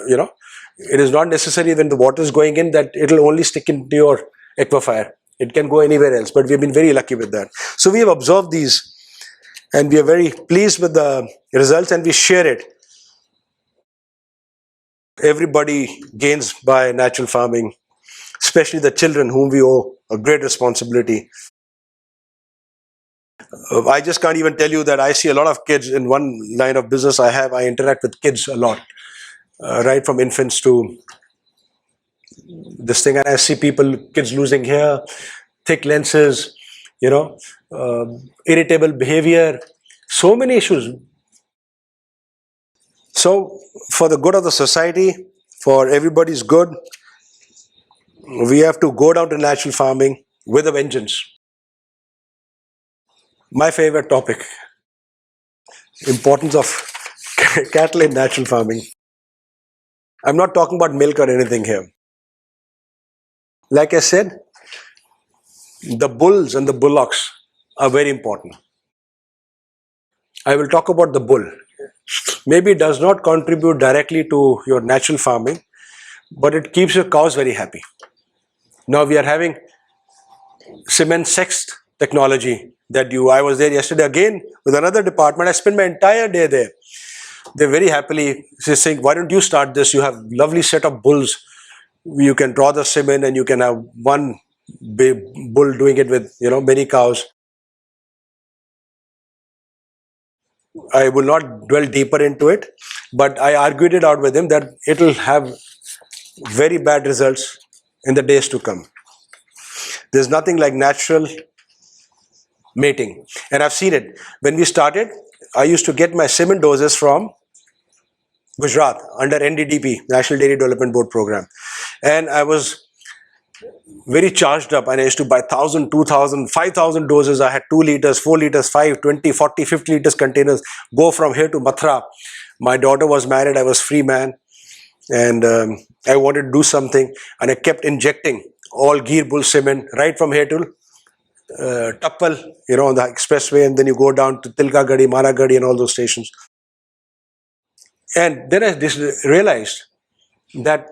you know, it is not necessary when the water is going in that it will only stick into your aquifer. It can go anywhere else, but we have been very lucky with that. So we have observed these and we are very pleased with the results and we share it. Everybody gains by natural farming, especially the children whom we owe a great responsibility. I just can't even tell you that I see a lot of kids in one line of business I interact with kids a lot, right from infants to this thing. And I see kids losing hair, thick lenses, you know, irritable behavior, so many issues. So for the good of the society, for everybody's good, we have to go down to natural farming with a vengeance. My favorite topic, importance of cattle in natural farming. I'm not talking about milk or anything here. Like I said, the bulls and the bullocks are very important. I will talk about the bull. Maybe it does not contribute directly to your natural farming, but it keeps your cows very happy. Now we are having cement sexed technology I was there yesterday again with another department. I spent my entire day there. They're very happily saying, why don't you start this? You have lovely set of bulls. You can draw the semen and you can have one big bull doing it with, you know, many cows. I will not dwell deeper into it, but I argued it out with him that it will have very bad results in the days to come. There's nothing like natural mating. And I've seen it. When we started, I used to get my semen doses from Gujarat under NDDP, National Dairy Development Board program. And I was very charged up and I used to buy 1,000, 2,000, 5,000 doses. I had 2 liters, 4 liters, 5, 20, 40, 50 liters containers, go from here to Mathura. My daughter was married, I was free man. And I wanted to do something and I kept injecting all Gir bull semen right from here to Tappal, you know, on the expressway, and then you go down to Tilkagadi, Maragadi and all those stations. And then I realized that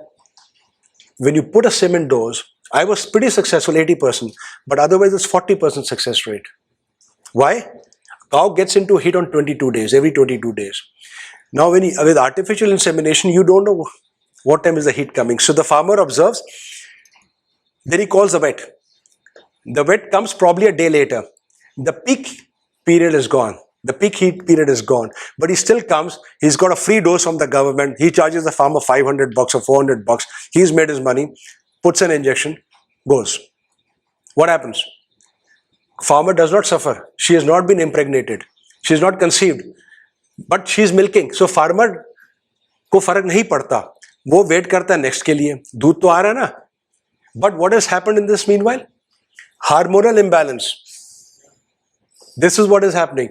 when you put a semen dose, I was pretty successful, 80%, but otherwise it's 40% success rate. Why? Cow gets into heat on 22 days, every 22 days. Now with artificial insemination, you don't know what time is the heat coming. So the farmer observes, then he calls the vet. The vet comes probably a day later. The peak period is gone. The peak heat period is gone. But he still comes. He's got a free dose from the government. He charges the farmer $500 or $400. He's made his money, puts an injection, goes. What happens? Farmer does not suffer. She has not been impregnated. She is not conceived. But she is milking. So farmer को फर्क नहीं पड़ता. वो wait करता है next के लिए. दूध तो आ रहा है ना. But what has happened in this meanwhile? Hormonal imbalance. This is what is happening.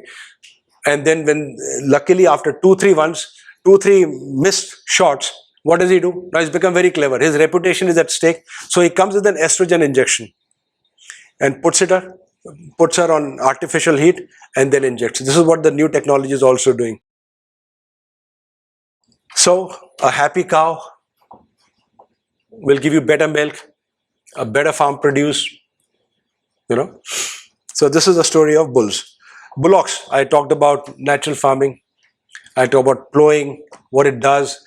And then when luckily after 2-3 missed shots, what does he do? Now he's become very clever. His reputation is at stake. So he comes with an estrogen injection and puts her on artificial heat and then injects. This is what the new technology is also doing. So a happy cow will give you better milk, a better farm produce, you know. So this is the story of bulls. Bullocks, I talked about natural farming. I talked about plowing, what it does.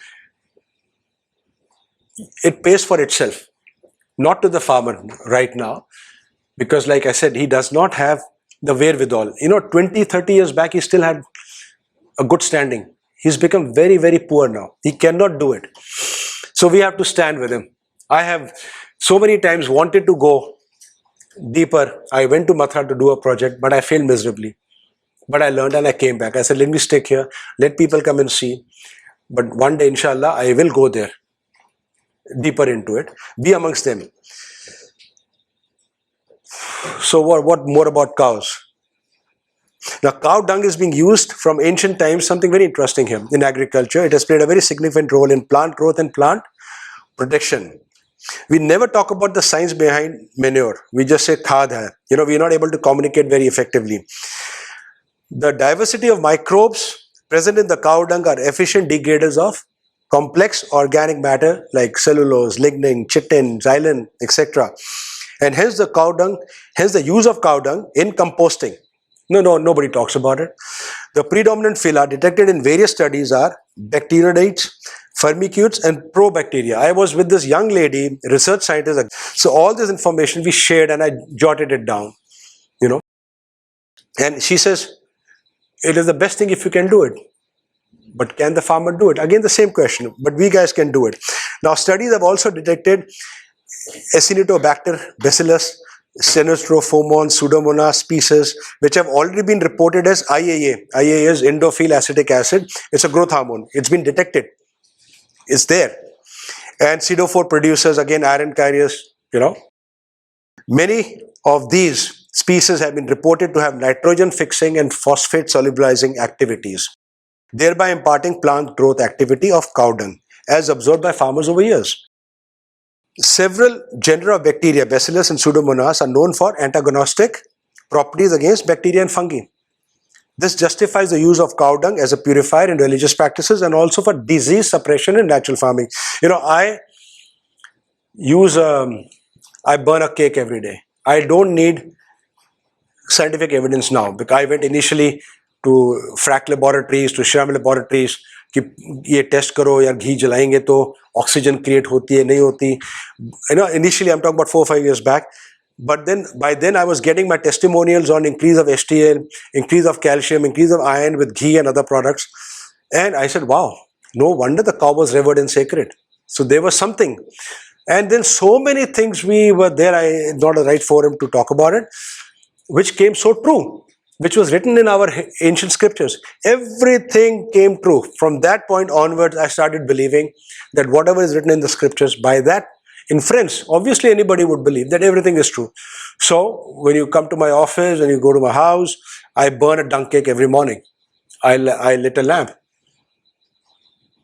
It pays for itself, not to the farmer right now, because like I said, he does not have the wherewithal. 20, 30 years back, he still had a good standing. He's become very, very poor now. He cannot do it. So we have to stand with him. I have so many times wanted to go deeper. I went to Mathura to do a project, but I failed miserably. But I learned and I came back. I said, let me stick here. Let people come and see. But one day, inshallah, I will go there, deeper into it, be amongst them. So what more about cows? Now, cow dung is being used from ancient times, something very interesting here in agriculture. It has played a very significant role in plant growth and plant protection. We never talk about the science behind manure. We just say khad hai. We are not able to communicate very effectively. The diversity of microbes present in the cow dung are efficient degraders of complex organic matter like cellulose, lignin, chitin, xylem, etc. And hence the use of cow dung in composting. Nobody talks about it. The predominant phyla detected in various studies are bacteroidetes, firmicutes, and probacteria. I was with this young lady, research scientist. So all this information we shared and I jotted it down, And she says, it is the best thing if you can do it. But can the farmer do it? Again, the same question. But we guys can do it. Now, studies have also detected Acinetobacter, Bacillus, Stenotrophomonas, Pseudomonas species, which have already been reported as IAA. IAA is indophyl acetic acid. It's a growth hormone. It's been detected. It's there. And Pseudophore producers, again, iron carriers, Many of these species have been reported to have nitrogen fixing and phosphate solubilizing activities, thereby imparting plant growth activity of cow dung, as observed by farmers over years. Several genera of bacteria, Bacillus and Pseudomonas, are known for antagonistic properties against bacteria and fungi. This justifies the use of cow dung as a purifier in religious practices and also for disease suppression in natural farming. I burn a cake every day. I don't need scientific evidence now, because I went initially to frac laboratories, to shram laboratories, कि ये test करो यार घी जलाएंगे तो oxygen create होती है नहीं होती. Initially I'm talking about 4 or 5 years back, but then by then I was getting my testimonials on increase of HDL, increase of calcium, increase of iron with ghee and other products, and I said, wow, no wonder the cow was revered and sacred. So there was something. And then so many things we were there, not the right forum to talk about it, which came so true, which was written in our ancient scriptures. Everything came true. From that point onwards, I started believing that whatever is written in the scriptures, by that inference, obviously anybody would believe that everything is true. So when you come to my office and you go to my house, I burn a dung cake every morning. I lit a lamp.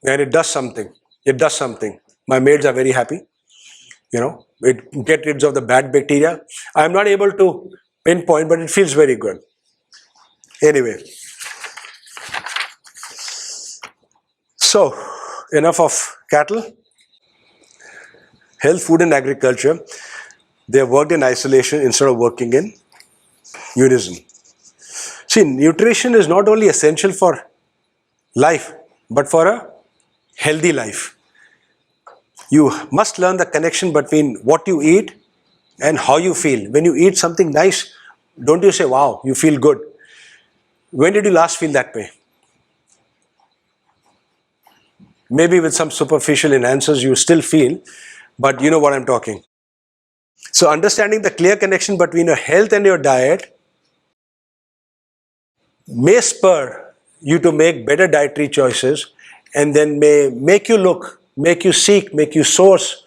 And it does something. It does something. My maids are very happy. It gets rid of the bad bacteria. I'm not able to pinpoint, but it feels very good. Anyway, so enough of cattle. Health, food and agriculture, they have worked in isolation instead of working in unison. See, nutrition is not only essential for life, but for a healthy life. You must learn the connection between what you eat and how you feel. When you eat something nice, don't you say, wow, you feel good. When did you last feel that way? Maybe with some superficial enhancers you still feel, but you know what I'm talking. So understanding the clear connection between your health and your diet may spur you to make better dietary choices, and then may make you look, make you seek, make you source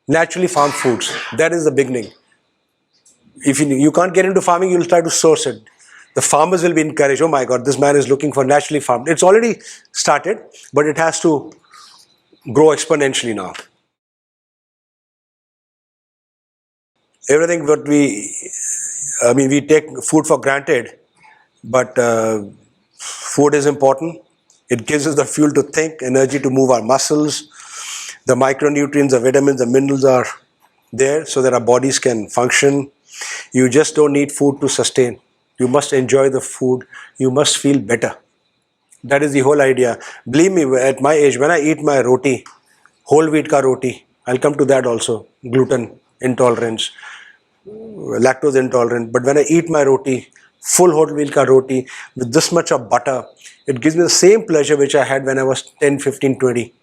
naturally farmed foods. That is the beginning. If you can't get into farming, you'll try to source it. The farmers will be encouraged, oh my God, this man is looking for naturally farmed. It's already started, but it has to grow exponentially now. Everything what we take food for granted, but food is important. It gives us the fuel to think, energy to move our muscles. The micronutrients, the vitamins, the minerals are there so that our bodies can function. You just don't need food to sustain. You must enjoy the food. You must feel better. That is the whole idea. Believe me, at my age, when I eat my roti, whole wheat ka roti, I'll come to that also, gluten intolerance, lactose intolerant. But when I eat my roti, full whole wheat ka roti, with this much of butter, it gives me the same pleasure which I had when I was 10, 15, 20.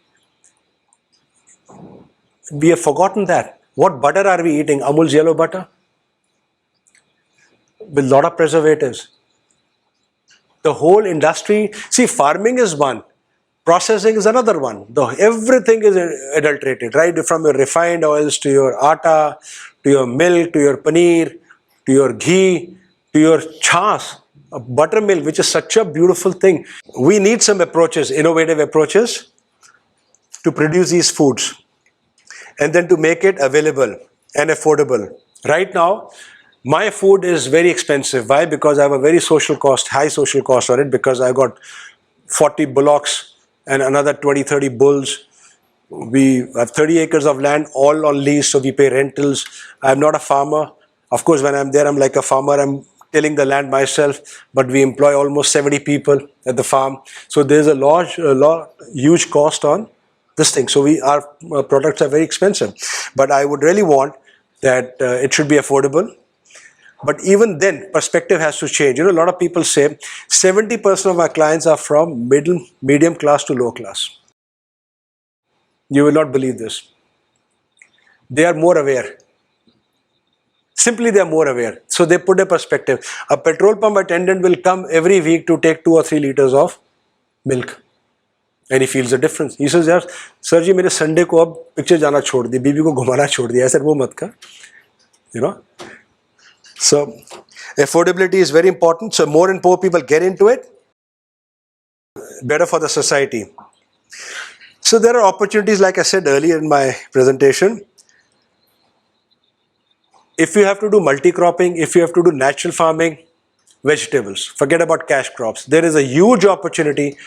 We have forgotten that. What butter are we eating? Amul's yellow butter? With a lot of preservatives. The whole industry, see, farming is one, processing is another one. Everything is adulterated, right? From your refined oils to your atta, to your milk, to your paneer, to your ghee, to your chas, buttermilk, which is such a beautiful thing. We need some approaches, innovative approaches, to produce these foods and then to make it available and affordable. Right now, my food is very expensive. Why? Because I have a very social cost, high social cost on it, because I got 40 bullocks and another 20, 30 bulls. We have 30 acres of land, all on lease, so we pay rentals. I'm not a farmer. Of course, when I'm there, I'm like a farmer. I'm tilling the land myself, but we employ almost 70 people at the farm. So there's a huge cost on this thing. So our products are very expensive. But I would really want that it should be affordable. But even then, perspective has to change. You know, a lot of people say 70% of my clients are from medium class to low class. You will not believe this. They are more aware. Simply, they are more aware. So they put a perspective. A petrol pump attendant will come every week to take 2 or 3 liters of milk. And he feels the difference. He says, "Yaar, sir ji, mere Sunday ko ab picture jana chhod di, bibi ko ghumana chhod diya." I said, "Wo mat kar." You know. So affordability is very important. So more and more people get into it, better for the society. So there are opportunities, like I said earlier in my presentation. If you have to do multi-cropping, if you have to do natural farming, vegetables, forget about cash crops. There is a huge opportunity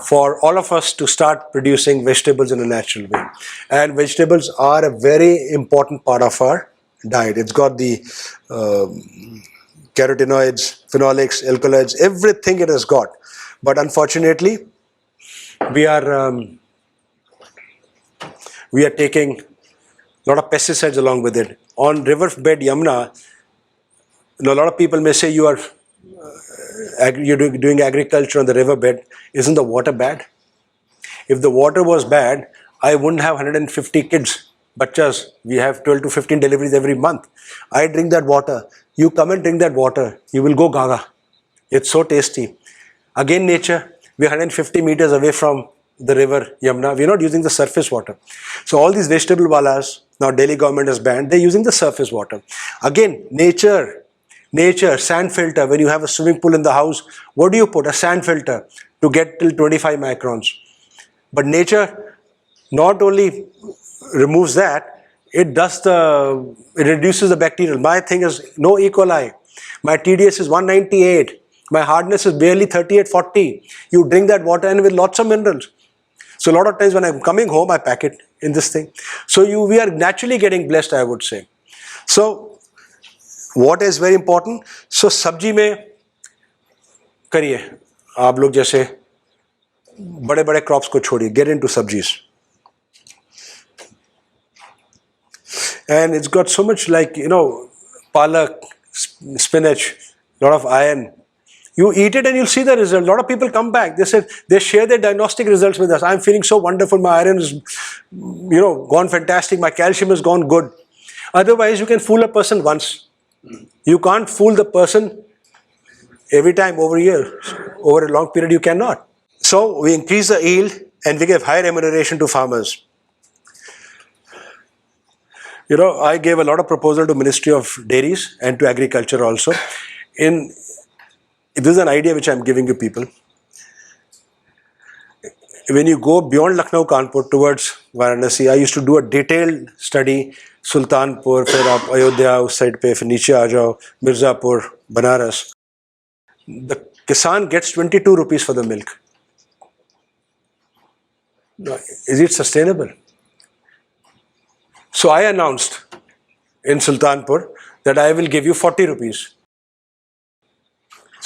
for all of us to start producing vegetables in a natural way. And vegetables are a very important part of our diet. It's got the carotenoids, phenolics, alkaloids, everything it has got. But unfortunately, we are taking a lot of pesticides along with it. On riverbed Yamuna, a lot of people may say you're doing agriculture on the riverbed. Isn't the water bad? If the water was bad, I wouldn't have 150 kids. Bachas, we have 12 to 15 deliveries every month. I drink that water. You come and drink that water. You will go gaga. It's so tasty. Again, nature. We're 150 meters away from the river Yamuna. We're not using the surface water. So all these vegetable walas, now Delhi government has banned, they're using the surface water. Again, nature, sand filter. When you have a swimming pool in the house, what do you put? A sand filter to get till 25 microns. But nature not only removes that, it reduces the bacterial. My thing is no E. coli. My TDS is 198. My hardness is barely 38, 40. You drink that water and with lots of minerals. So a lot of times when I'm coming home, I pack it in this thing. So we are naturally getting blessed, I would say. So what is very important? So sabji mein करिए आप लोग जैसे बड़े बड़े crops को छोड़िए, get into sabjis. And it's got so much, like, you know, palak, spinach, lot of iron. You eat it and you'll see the result. A lot of people come back. They said they share their diagnostic results with us. I'm feeling so wonderful. My iron is, you know, gone fantastic. My calcium has gone good. Otherwise, you can fool a person once. You can't fool the person every time over a year. Over a long period, you cannot. So we increase the yield and we give high remuneration to farmers. You know, I gave a lot of proposal to Ministry of Dairies and to Agriculture also. This is an idea which I'm giving you people. When you go beyond Lucknow, Kanpur towards Varanasi, I used to do a detailed study. Sultanpur, फिर आप अयोध्या उस side पे, फिर नीचे आ जाओ Mirzapur, Banaras. The kisan gets 22 rupees for the milk. Is it sustainable? So I announced in Sultanpur that I will give you 40 rupees.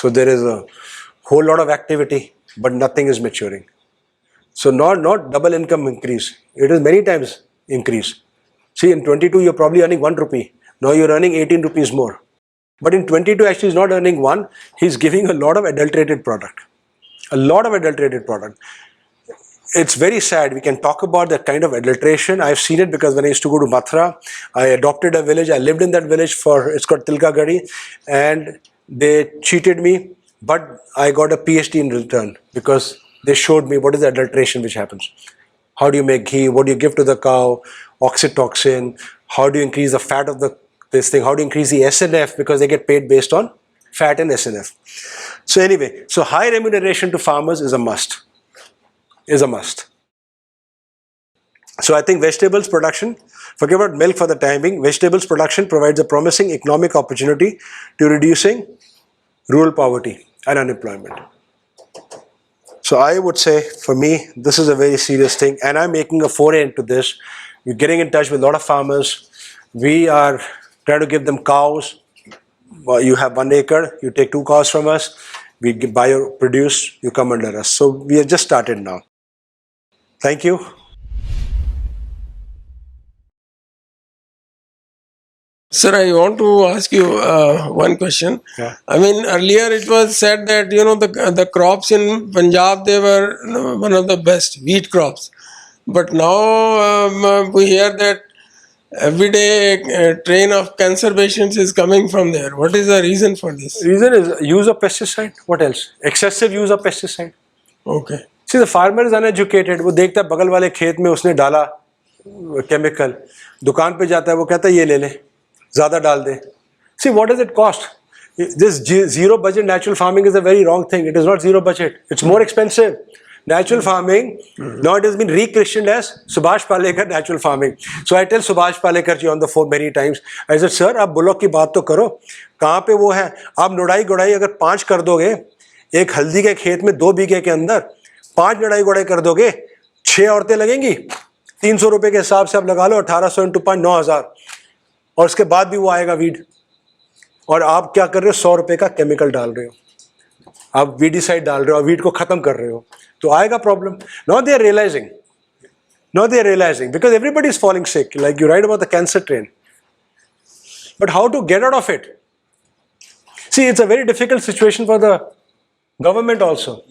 So there is a whole lot of activity, but nothing is maturing. So not double income increase. It is many times increase. See, in 22 you're probably earning 1 rupee. Now you're earning 18 rupees more. But in 22 actually he's not earning 1. He's giving a lot of adulterated product. A lot of adulterated product. It's very sad. We can talk about that kind of adulteration. I've seen it because when I used to go to Mathura, I adopted a village. I lived in that village it's called Tilkagadi, and they cheated me, but I got a PhD in return because they showed me what is the adulteration which happens. How do you make ghee? What do you give to the cow? Oxytocin. How do you increase the fat of this thing? How do you increase the SNF? Because they get paid based on fat and SNF. So anyway, so high remuneration to farmers is a must. So I think vegetables production, forget about milk for the time being, vegetables production provides a promising economic opportunity to reducing rural poverty and unemployment. So I would say, for me, this is a very serious thing, and I'm making a foray into this. We're getting in touch with a lot of farmers. We are trying to give them cows. You have 1 acre, you take 2 cows from us, we buy or produce, you come under us. So we have just started now. Thank you. Sir, I want to ask you one question. Yeah. I mean, earlier it was said that, the crops in Punjab, they were one of the best wheat crops. But now we hear that every day a train of cancer patients is coming from there. What is the reason for this? Reason is use of pesticide. What else? Excessive use of pesticide. Okay. See, the farmer is uneducated. वो देखता है बगल वाले खेत में उसने डाला chemical. दुकान पे जाता है वो कहता है ये ले ले, ज़्यादा डाल दे. See, what does it cost? This zero budget natural farming is a very wrong thing. It is not zero budget. It's more expensive. Natural farming, now it has been rechristened as Subhash Palekar natural farming. So I tell Subhash Palekar ji on the phone many times, I said, sir, आप bullock की बात तो करो, कहाँ पे वो है? आप नोड़ाई गोड़ाई अगर 5 कर दोगे, एक हल्दी के खेत में 2 बीघे के अंदर 5 नोड़ाई गोड़ाई कर दोगे, 6 औरतें लगेंगी, 300 रुपए के हिसाब से आप लगा लो, 1800 into 5, 9000, और उसके बाद भी वो आएगा वीड, और आप क्या कर रहे हो? 100 रुपए का केमिकल डाल रहे हो, आप वीडिसाइड डाल रहे हो, वीड को खत्म कर रहे हो, तो आएगा problem. Now they are realizing because everybody is falling sick, like you write about the cancer train. But how to get out of it? See, it's a very difficult situation for the government also.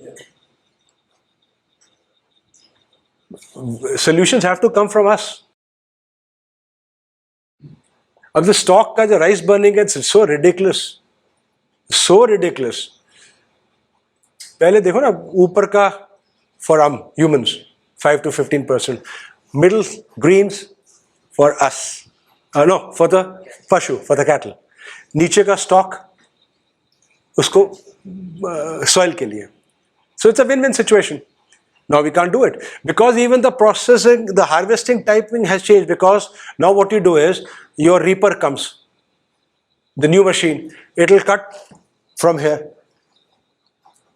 Solutions have to come from us. अब the stock का जो rice burning है, it's so ridiculous. पहले देखो ना, ऊपर का for humans 5 to 15%, middle greens for us, no, for the pashu, for the cattle, नीचे का stock उसको soil के लिए. So it's a win-win situation. Now we can't do it because even the processing, the harvesting typing has changed, because now what you do is your reaper comes, the new machine, it will cut from here.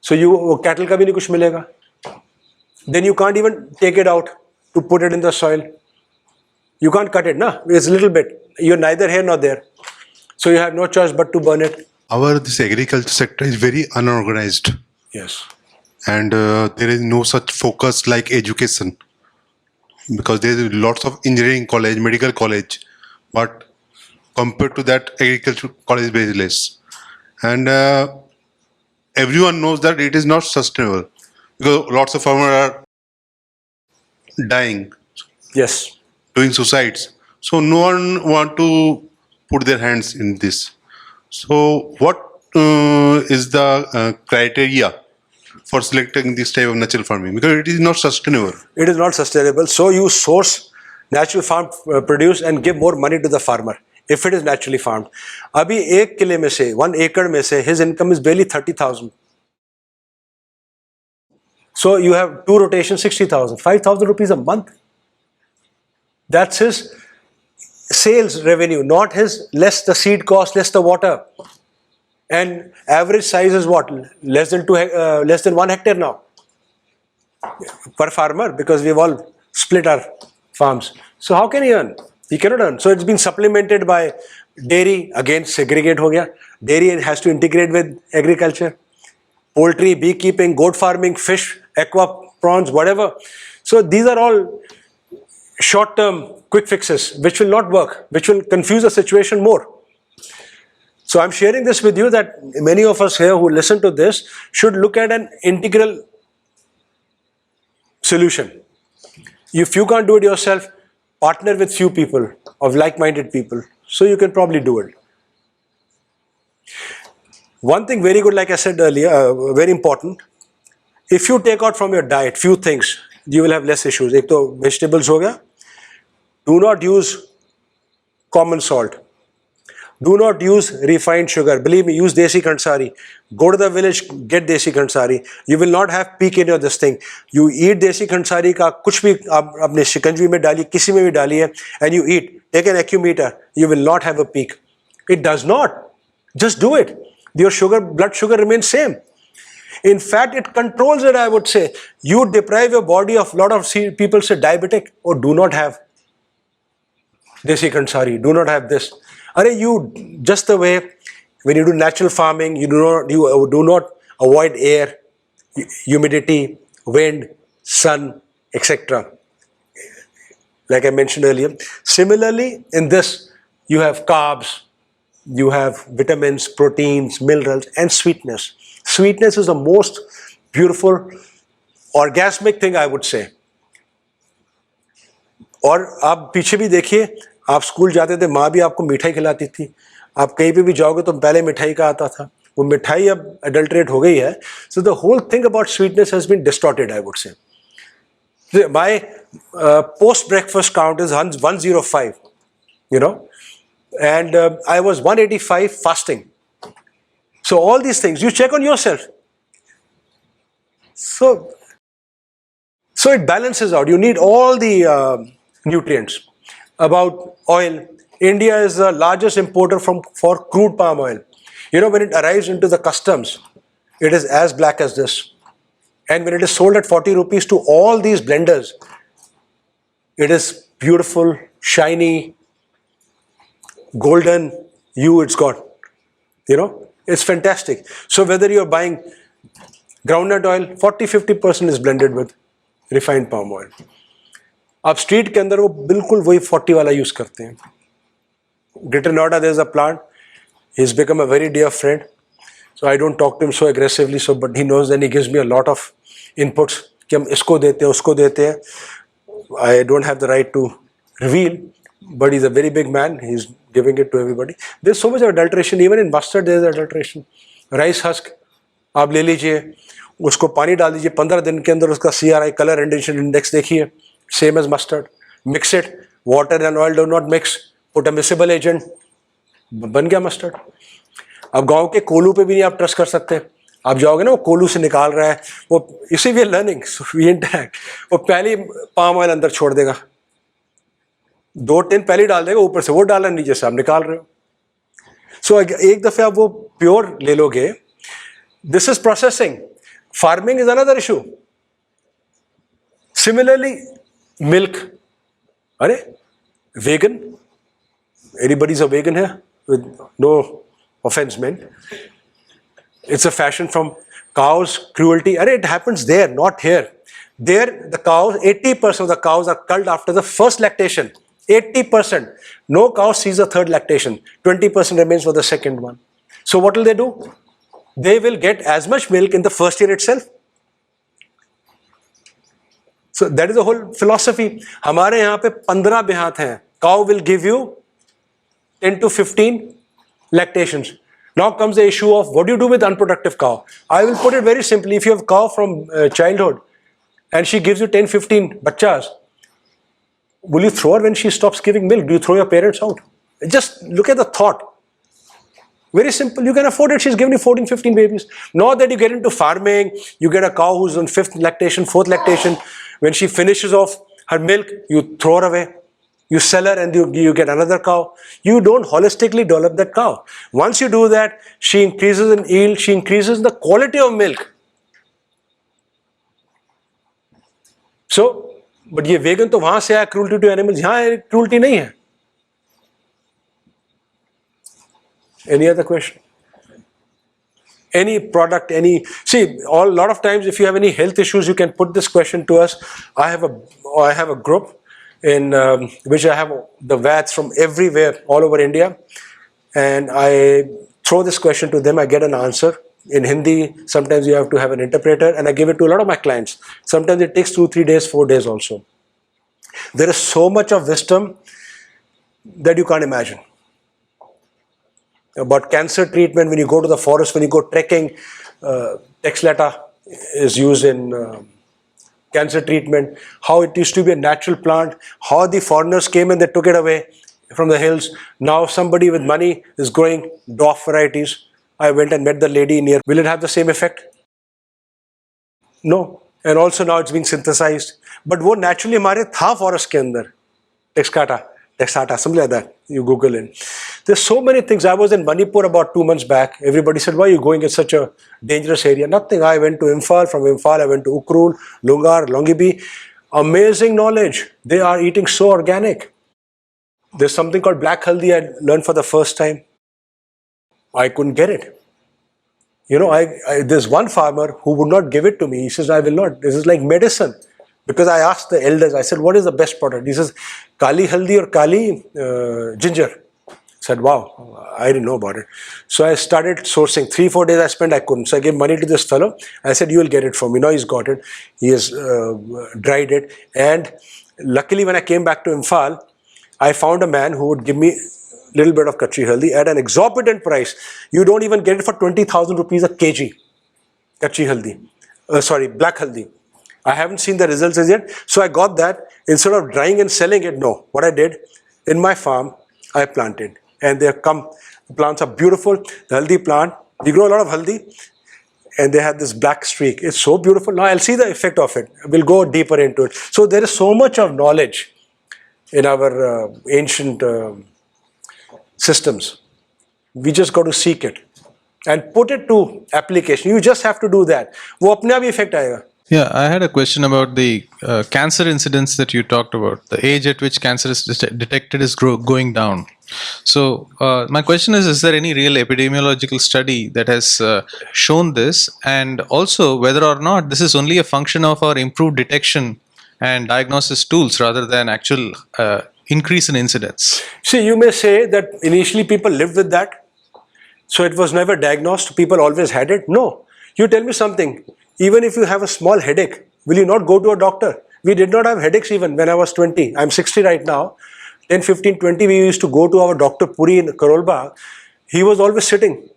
So you cattle का भी नहीं कुछ मिलेगा. Then you can't even take it out to put it in the soil. You can't cut it, na? It's a little bit. You're neither here nor there. So you have no choice but to burn it. This agriculture sector is very unorganized. Yes. And there is no such focus like education, because there is lots of engineering college, medical college, but compared to that, agriculture college is very less. And everyone knows that it is not sustainable, because lots of farmers are dying, Yes. doing suicides. So no one want to put their hands in this. So what is the criteria for selecting this type of natural farming? Because it is not sustainable. It is not sustainable. So you source natural farm produce and give more money to the farmer if it is naturally farmed. अभी 1 किले में से 1 acre में से his income is barely 30,000. So you have 2 rotations, 60,000, 5,000 rupees a month. That's his sales revenue, not his less the seed cost, less the water. And average size is what? Less than 1 hectare now per farmer, because we've all split our farms. So how can he earn? He cannot earn. So it's been supplemented by dairy. Again, segregate ho gaya. Dairy has to integrate with agriculture. poultry, beekeeping, goat farming, fish, aqua, prawns, whatever. So these are all short-term quick fixes which will not work, which will confuse the situation more. So I'm sharing this with you that many of us here who listen to this should look at an integral solution. If you can't do it yourself, partner with few people, of like-minded people, so you can probably do it. One thing very good, like I said earlier, very important, if you take out from your diet few things, you will have less issues. एक तो vegetables हो गया. Do not use common salt. Do not use refined sugar. Believe me, use desi khandsari. Go to the village, get desi khandsari. You will not have peak in your this thing. You eat desi khandsari का कुछ भी आप अपने शिकंजी में डालिए, किसी में भी डालिए, and you eat. Take an acumeter. You will not have a peak. It does not. Just do it. Your sugar, blood sugar remains same. In fact, it controls it, I would say. You deprive your body of, lot of people say diabetic, or do not have desi khandsari, do not have this. Are you, just the way when you do natural farming, you do not avoid air, humidity, wind, sun, etc. Like I mentioned earlier. Similarly, in this, you have carbs, you have vitamins, proteins, minerals, and sweetness. Sweetness is the most beautiful, orgasmic thing, I would say. और आप पीछे भी देखिए, आप school जाते थे, माँ भी आपको मिठाई खिलाती थी. आप कहीं पे भी जाओगे तो पहले मिठाई का आता था. वो मिठाई अब adulterate हो गई है. So the whole thing about sweetness has been distorted, I would say. My post-breakfast count is 105, you know, and I was 185 fasting. So all these things, you check on yourself. So it balances out. You need all the nutrients. About oil, India is the largest importer for crude palm oil. You know, when it arrives into the customs, it is as black as this. And when it is sold at 40 rupees to all these blenders, it is beautiful, shiny, golden hue it's got. You know, it's fantastic. So whether you're buying groundnut oil, 40-50% is blended with refined palm oil. अब street के अंदर वो बिल्कुल वही 40 वाला use करते हैं. Greater Noida, there is a plant. He's become a very dear friend. So I don't talk to him so aggressively, but he knows, then he gives me a lot of inputs कि हम इसको देते हैं, उसको देते हैं. I don't have the right to reveal, but he's a very big man. He's giving it to everybody. There's so much adulteration. Even in mustard, there's adulteration. Rice husk, आप ले लीजिए, उसको पानी डाल दीजिए, 15 दिन के अंदर उसका CRI color rendition index देखिए, same as mustard. Mix it, water and oil do not mix. Put a miscible agent, बन गया mustard. अब गांव के कोलू पे भी नहीं आप ट्रस्ट कर सकते. आप जाओगे ना, वो कोलू से निकाल रहा है, वो इसी वी लर्निंग, वी इंटरैक्ट. वो पहली पाम ऑयल अंदर छोड़ देगा, 2 टिन पहले डाल देगा, ऊपर से वो डाला, नीचे से आप निकाल रहे हो. सो एक दफे आप वो प्योर ले लोगे. This is processing. Farming is another issue. Similarly milk. अरे vegan, anybody's a vegan here? With no offense meant. It's a fashion from cows, cruelty. Arey, it happens there, not here. There, the cows, 80% of the cows are culled after the first lactation. 80%. No cow sees a third lactation. 20% remains for the second one. So what will they do? They will get as much milk in the first year itself. So that is the whole philosophy. हमारे यहाँ पे 15 बिहात हैं. Cow will give you 10 to 15 lactations. Now comes the issue of what do you do with unproductive cow? I will put it very simply. If you have a cow from childhood and she gives you 10-15 bachas, will you throw her when she stops giving milk? Do you throw your parents out? Just look at the thought. Very simple. You can afford it. She's given you 14-15 babies. Not that you get into farming, you get a cow who's on 5th lactation, 4th lactation. When she finishes off her milk, you throw her away. You sell her and you get another cow. You don't holistically develop that cow. Once you do that, she increases in yield, she increases the quality of milk. So, but ये vegan तो वहां से आया, cruelty to animals. यहाँ cruelty नहीं है. Any other question? Any product, a lot of times if you have any health issues, you can put this question to us. I have a group in which I have the VATs from everywhere, all over India, and I throw this question to them. I get an answer in Hindi. Sometimes you have to have an interpreter, and I give it to a lot of my clients. Sometimes it takes 2-3 days, 4 days also. There is so much of wisdom that you can't imagine. About cancer treatment, when you go to the forest, when you go trekking, Texleta is used in cancer treatment. How it used to be a natural plant, how the foreigners came and they took it away from the hills. Now somebody with money is growing dwarf varieties. I went and met the lady near. Will it have the same effect? No. And also now it's being synthesized. But वो naturally हमारे था forest के अंदर. Texata, something like that. You Google it. There's so many things. I was in Manipur about 2 months back. Everybody said, why are you going in such a dangerous area? Nothing. I went to Imphal. From Imphal, I went to Ukhrul, Lungar, Longyearbyen. Amazing knowledge. They are eating so organic. There's something called black haldi I learned for the first time. I couldn't get it. You know, there's one farmer who would not give it to me. He says, I will not. This is like medicine. Because I asked the elders, I said, what is the best product? He says, Kali haldi or Kali ginger. I said, wow, I didn't know about it. So I started sourcing. 3-4 days I spent, I couldn't. So I gave money to this fellow. I said, you will get it from me. Now he's got it. He has dried it. And luckily when I came back to Imphal, I found a man who would give me a little bit of kachi haldi at an exorbitant price. You don't even get it for 20,000 rupees a kg. Kachi haldi. Black haldi. I haven't seen the results as yet. So I got that. Instead of drying and selling it, no. What I did, in my farm, I planted. And they have come. The plants are beautiful. The haldi plant, we grow a lot of haldi. And they have this black streak. It's so beautiful. Now I'll see the effect of it. We'll go deeper into it. So there is so much of knowledge in our ancient systems. We just got to seek it. And put it to application. You just have to do that. वो अपने आप ही effect आएगा. Yeah, I had a question about the cancer incidence that you talked about. The age at which cancer is detected is going down. So my question is there any real epidemiological study that has shown this? And also whether or not this is only a function of our improved detection and diagnosis tools rather than actual increase in incidence? See, you may say that initially people lived with that. So it was never diagnosed. People always had it. No. You tell me something. Even if you have a small headache, will you not go to a doctor? We did not have headaches even when I was 20. I'm 60 right now. 10, 15, 20, we used to go to our Dr. Puri in Karol Bagh. He was always sitting.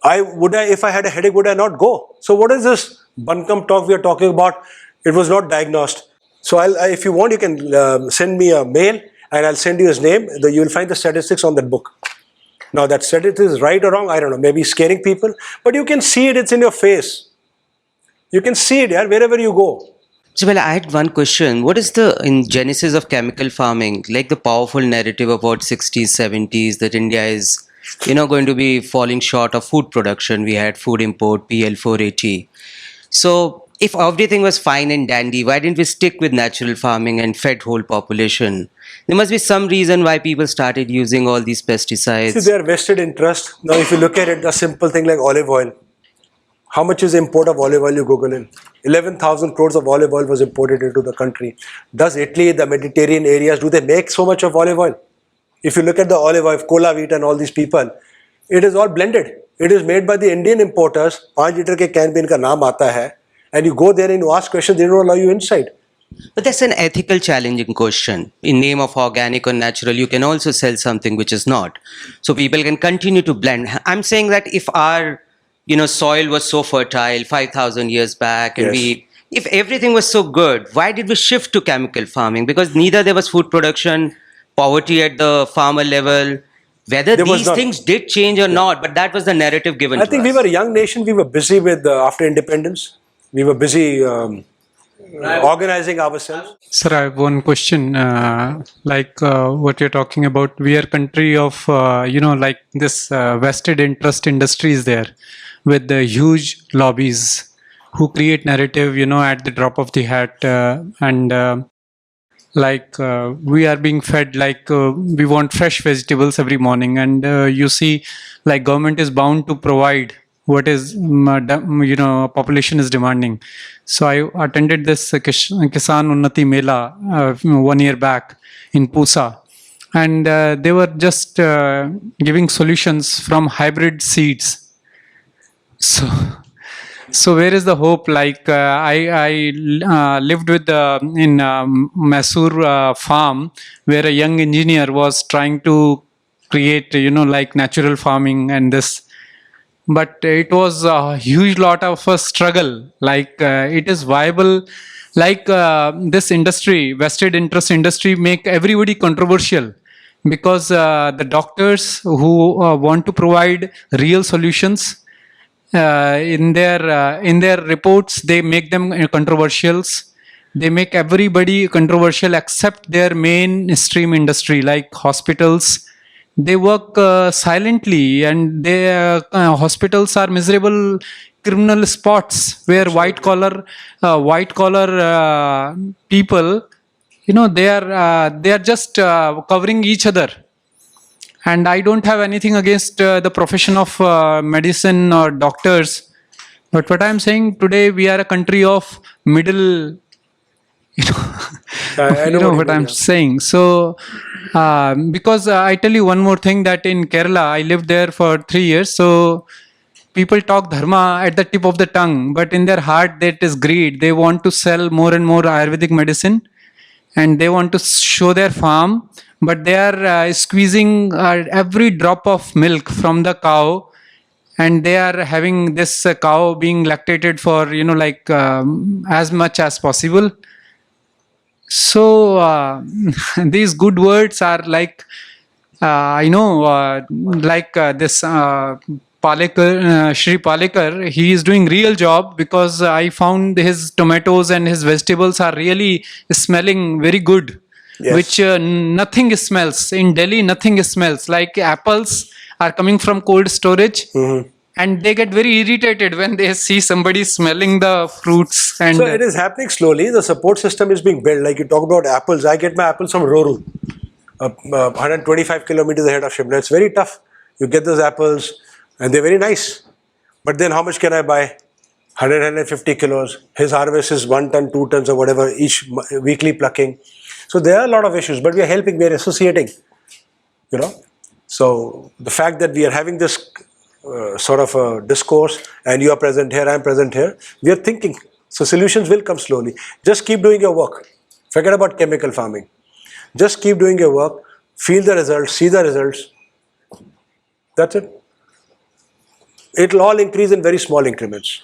If I had a headache, would I not go? So what is this buncombe talk we are talking about? It was not diagnosed. So if you want, you can send me a mail and I'll send you his name. You will find the statistics on that book. Now that statistics is right or wrong, I don't know. Maybe scaring people. But you can see it. It's in your face. You can see it wherever you go. So, I had one question. What is the genesis of chemical farming? Like the powerful narrative about 60s, 70s that India is, going to be falling short of food production. We had food import, PL 480. So, if everything was fine and dandy, why didn't we stick with natural farming and fed whole population? There must be some reason why people started using all these pesticides. See, they are vested interest. Now, if you look at it, a simple thing like olive oil. How much is the import of olive oil? You Google in. 11,000 crores of olive oil was imported into the country. Does Italy, the Mediterranean areas, do they make so much of olive oil? If you look at the olive oil, Cola Wheat and all these people, it is all blended. It is made by the Indian importers. 5 liter ke can pe inka naam aata hai. And you go there and you ask questions, they don't allow you inside. But that's an ethical challenging question. In name of organic or natural, you can also sell something which is not. So people can continue to blend. I'm saying that if our soil was so fertile 5,000 years back and Yes. if everything was so good, why did we shift to chemical farming? Because neither there was food production, poverty at the farmer level, whether There was these not. things did change or not, but that was the narrative given I to think us. we were a young nation. We were busy with, after independence, we were busy organizing ourselves. Sir, I have one question. What you're talking about, we are country of, like this vested interest industries there with the huge lobbies who create narrative, at the drop of the hat. We are being fed we want fresh vegetables every morning. And you see, government is bound to provide what is population is demanding. So I attended this Kisan Unnati Mela 1 year back in Pusa, and they were just giving solutions from hybrid seeds. So where is the hope? Like I lived with in Mysore farm, where a young engineer was trying to create like natural farming and this, but it was a huge lot of a struggle. Like it is viable. Like this industry, vested interest industry, make everybody controversial, because the doctors who want to provide real solutions, in their reports they make them controversial. They make everybody controversial except their mainstream industry, like hospitals. They work silently, and their hospitals are miserable criminal spots where white collar people, they are just covering each other. And I don't have anything against the profession of medicine or doctors, but what I'm saying, today we are a country of middle. I know What I'm saying. So because I tell you one more thing, that in Kerala I lived there for 3 years. So people talk dharma at the tip of the tongue, but in their heart that is greed. They want to sell more and more Ayurvedic medicine, and they want to show their farm, but they are squeezing every drop of milk from the cow, and they are having this cow being lactated for like as much as possible. So these good words are like this Palekar, Shri Palekar, he is doing real job, because I found his tomatoes and his vegetables are really smelling very good. Yes. Which nothing smells in Delhi. Nothing smells like apples are coming from cold storage, and they get very irritated when they see somebody smelling the fruits. And So it is happening slowly. The support system is being built. Like you talk about apples, I get my apples from Roru, 125 kilometers ahead of Shimla. It's very tough. You get those apples, and they're very nice. But then how much can I buy? 100, 150 kilos. His harvest is 1 ton, 2 tons or whatever, each weekly plucking. So there are a lot of issues, but we are helping, we are associating, So the fact that we are having this sort of a discourse, and you are present here, I am present here, we are thinking. So solutions will come slowly. Just keep doing your work. Forget about chemical farming. Just keep doing your work, feel the results, see the results. That's it. It will all increase in very small increments.